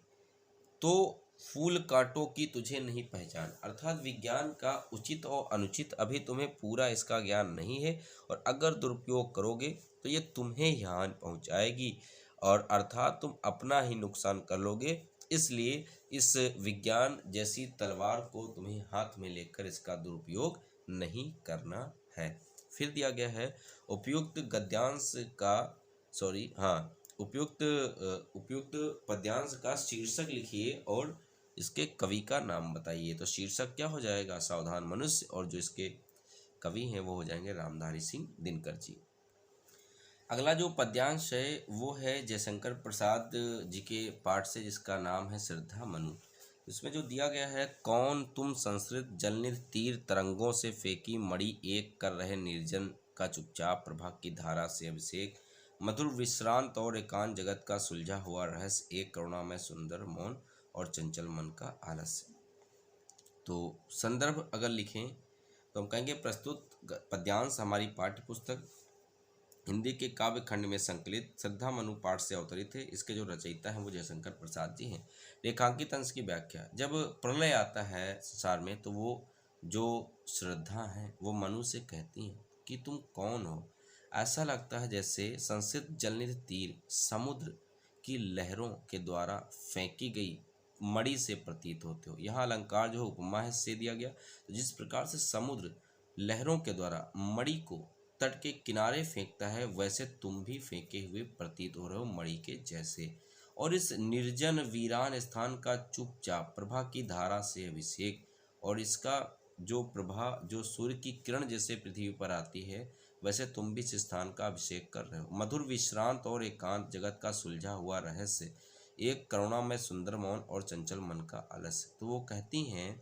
A: तो फूल कांटों की तुझे नहीं पहचान। अर्थात विज्ञान का उचित और अनुचित अभी तुम्हें पूरा इसका ज्ञान नहीं है, और अगर दुरुपयोग करोगे तो ये तुम्हें ही हानि पहुंचाएगी, और अर्थात तुम अपना ही नुकसान कर लोगे। इसलिए इस विज्ञान जैसी तलवार को तुम्हें हाथ में लेकर इसका दुरुपयोग नहीं करना है। फिर दिया गया है उपयुक्त गद्यांश का उपयुक्त पद्यांश का शीर्षक लिखिए और इसके कवि का नाम बताइए। तो शीर्षक क्या हो जाएगा, सावधान मनुष्य, और जो इसके कवि हैं वो हो जाएंगे रामधारी सिंह दिनकर जी। अगला जो पद्यांश है वो है जयशंकर प्रसाद जी के पाठ से, जिसका नाम है श्रद्धा मनु। इसमें जो दिया गया है, कौन तुम संस्कृत जलनिध तीर तरंगों से फेंकी मणि, एक कर रहे निर्जन का चुपचाप प्रभा की धारा से अभिषेक, मधुर विश्रांत और एकांत जगत का सुलझा हुआ रहस्य, एक करुणामय सुंदर मौन और चंचल मन का आलस्य। तो संदर्भ अगर लिखें तो हम कहेंगे प्रस्तुत पद्यांश हमारी पाठ्य पुस्तक हिंदी के काव्य खंड में संकलित श्रद्धा मनु पाठ से अवतरित है। इसके जो रचयिता हैं वो जयशंकर प्रसाद जी हैं। रेखांकित अंश की व्याख्या, जब प्रलय आता है संसार में तो वो जो श्रद्धा है वो मनु से कहती हैं कि तुम कौन हो। ऐसा लगता है जैसे संसित जलनिध तीर समुद्र की लहरों के द्वारा फेंकी गई मणि से प्रतीत होते हो। यहाँ अलंकार जो उपमा है से दिया गया, तो जिस प्रकार से समुद्र लहरों के द्वारा मणि को तट के किनारे फेंकता है, वैसे तुम भी फेंके हुए प्रतीत हो रहे हो मणि के जैसे। और इस निर्जन वीरान स्थान का चुपचाप प्रभा की धारा से अभिषेक, और इसका जो प्रभा जो सूर्य की किरण जैसे पृथ्वी पर आती है, वैसे तुम भी इस स्थान का अभिषेक कर रहे हो। मधुर विश्रांत और एकांत जगत का सुलझा हुआ रहस्य, एक करुणा में सुंदर मौन और चंचल मन का आलस्य। तो वो कहती हैं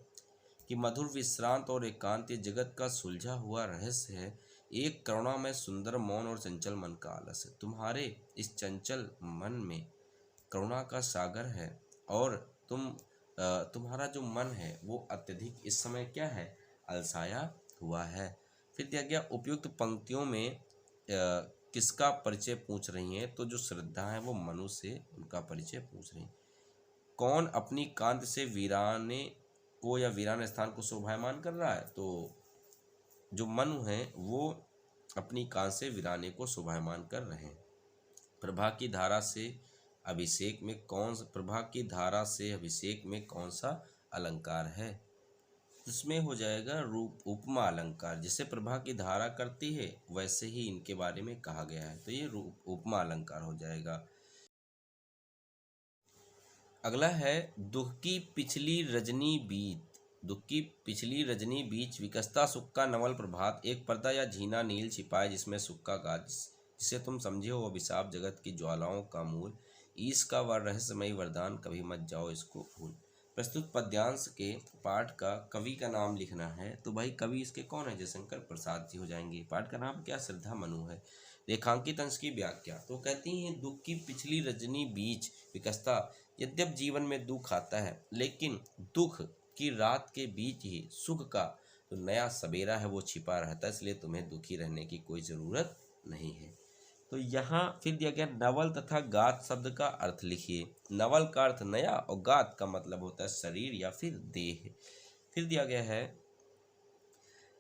A: कि मधुर विश्रांत और एकांत ये जगत का सुलझा हुआ रहस्य है, एक करुणा में सुंदर मौन और चंचल मन का आलस्य। तुम्हारे इस चंचल मन में करुणा का सागर है, और तुम्हारा जो मन है वो अत्यधिक इस समय क्या है, अलसाया हुआ है। फिर दिया गया उपयुक्त पंक्तियों में किसका परिचय पूछ रही हैं, तो जो श्रद्धा है वो मनु से उनका परिचय पूछ रही हैं। कौन अपनी कांत से वीराने को या वीरान स्थान को शोभायमान कर रहा है, तो जो मनु हैं वो अपनी कांत से वीराने को शोभायमान कर रहे हैं। प्रभा की धारा से अभिषेक में कौन सा अलंकार है, इसमें हो जाएगा रूप उपमा अलंकार। जैसे प्रभा की धारा करती है वैसे ही इनके बारे में कहा गया है, तो ये रूप उपमा अलंकार हो जाएगा। अगला है दुख की पिछली रजनी बीच विकसता सुख का नवल प्रभात, एक पर्दा या झीना नील छिपाए जिसमें सुख का गाज, जिसे तुम समझे हो अभिशाप जगत की ज्वालाओं का मूल, ईश का वह रहस्यमयी वरदान कभी मत जाओ इसको भूल। प्रस्तुत पद्यांश के पाठ का कवि का नाम लिखना है, तो भाई कवि इसके कौन है, जयशंकर प्रसाद जी हो जाएंगे। पाठ का नाम क्या, श्रद्धा मनु है। रेखांकित अंश की व्याख्या, तो कहती हैं दुख की पिछली रजनी बीच विकसता, यद्यप जीवन में दुख आता है लेकिन दुख की रात के बीच ही सुख का जो नया सवेरा है वो छिपा रहता है, इसलिए तुम्हें दुखी रहने की कोई ज़रूरत नहीं है। तो यहाँ फिर दिया गया नवल तथा गात शब्द का अर्थ लिखिए। नवल का अर्थ नया और गात का मतलब होता है शरीर या फिर देह। फिर दिया गया है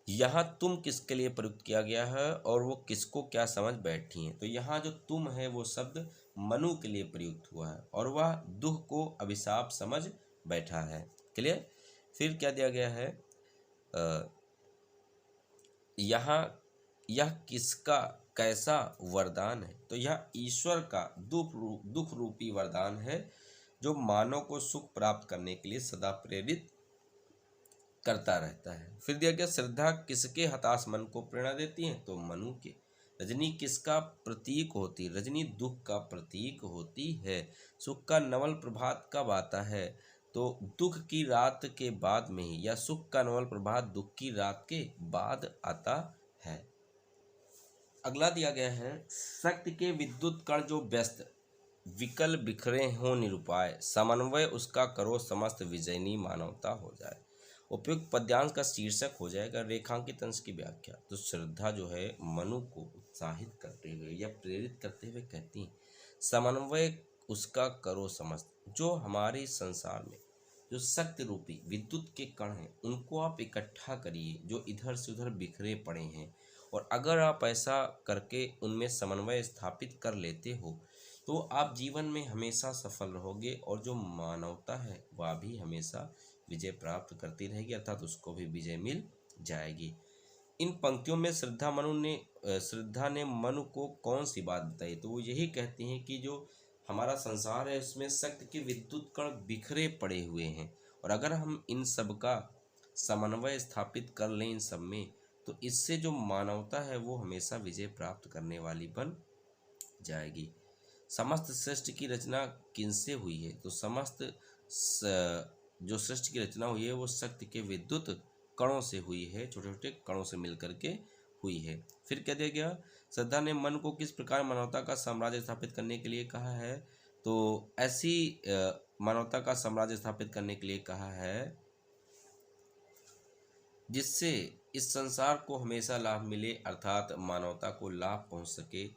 A: यहाँ तुम किसके लिए प्रयुक्त किया गया है और वो किसको क्या समझ बैठी हैं। तो यहाँ जो तुम है वो शब्द मनु के लिए प्रयुक्त हुआ है और वह दुख को अभिशाप समझ बैठा है। क्लियर। फिर क्या दिया गया है यहाँ यह किसका कैसा वरदान है। तो यह ईश्वर का दुख रूपी वरदान है जो मानव को सुख प्राप्त करने के लिए सदा प्रेरित करता रहता है। फिर दिया गया श्रद्धा किसके हताश मन को प्रेरणा देती है। तो मनु के। रजनी किसका प्रतीक होती है। रजनी दुख का प्रतीक होती है। सुख का नवल प्रभात कब आता है। तो दुख की रात के बाद में ही, या सुख का नवल प्रभात दुख की रात के बाद आता है। अगला दिया गया है शक्ति के विद्युत कण जो व्यस्त विकल बिखरे हो निरुपाय, समन्वय उसका करो समस्त विजयनी मानवता हो जाए। उपयुक्त पद्यांश का शीर्षक हो जाएगा रेखांकित अंश की व्याख्या। तो श्रद्धा जो है मनु को उत्साहित करते हुए या प्रेरित करते हुए कहती है समन्वय उसका करो समस्त। जो हमारे संसार में जो शक्ति रूपी विद्युत के कण हैं उनको आप इकट्ठा करिए जो इधर से उधर बिखरे पड़े हैं, और अगर आप ऐसा करके उनमें समन्वय स्थापित कर लेते हो तो आप जीवन में हमेशा सफल रहोगे और जो मानवता है वह भी हमेशा विजय प्राप्त करती रहेगी, अर्थात उसको भी विजय मिल जाएगी। इन पंक्तियों में श्रद्धा ने मनु को कौन सी बात बताई। तो वो यही कहती हैं कि जो हमारा संसार है उसमें शक्ति के विद्युत कण बिखरे पड़े हुए हैं, और अगर हम इन सब का समन्वय स्थापित कर लें इन सब में, तो इससे जो मानवता है वो हमेशा विजय प्राप्त करने वाली बन जाएगी। समस्त सृष्टि की रचना किनसे हुई है। तो समस्त जो सृष्टि की रचना हुई है वो शक्ति के विद्युत कणों से हुई है, छोटे छोटे कणों से मिलकर के हुई है। फिर क्या दिया गया श्रद्धा ने मन को किस प्रकार मानवता का साम्राज्य स्थापित करने के लिए कहा है। तो ऐसी मानवता का साम्राज्य स्थापित करने के लिए कहा है जिससे इस संसार को हमेशा लाभ मिले, अर्थात मानवता को लाभ पहुंच सके।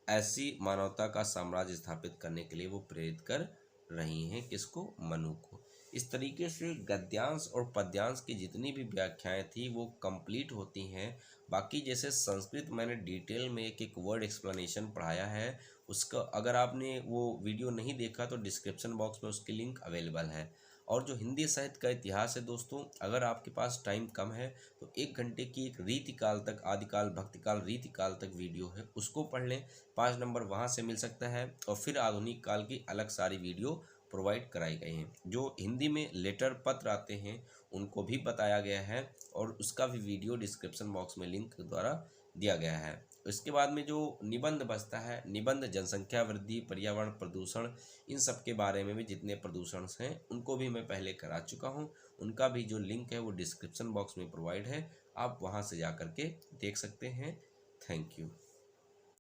A: ऐसी मानवता का साम्राज्य स्थापित करने के लिए वो प्रेरित कर रही हैं किसको, मनु को। इस तरीके से गद्यांश और पद्यांश की जितनी भी व्याख्याएं थी वो कंप्लीट होती हैं। बाकी जैसे संस्कृत मैंने डिटेल में एक एक वर्ड एक्सप्लेनेशन पढ़ाया है, उसका अगर आपने वो वीडियो नहीं देखा तो डिस्क्रिप्शन बॉक्स में उसकी लिंक अवेलेबल है। और जो हिंदी साहित्य का इतिहास है दोस्तों, अगर आपके पास टाइम कम है तो 1 घंटे की एक रीतिकाल तक, आदिकाल भक्तिकाल रीतिकाल तक वीडियो है, उसको पढ़ लें। 5 नंबर वहाँ से मिल सकता है। और फिर आधुनिक काल की अलग सारी वीडियो प्रोवाइड कराई गई हैं। जो हिंदी में लेटर पत्र आते हैं उनको भी बताया गया है, और उसका भी वीडियो डिस्क्रिप्शन बॉक्स में लिंक द्वारा दिया गया है। इसके बाद में जो निबंध बचता है, निबंध जनसंख्या वृद्धि, पर्यावरण प्रदूषण, इन सब के बारे में भी जितने प्रदूषण हैं उनको भी मैं पहले करा चुका हूं। उनका भी जो लिंक है वो डिस्क्रिप्शन बॉक्स में प्रोवाइड है, आप वहां से जा कर के देख सकते हैं। Thank you.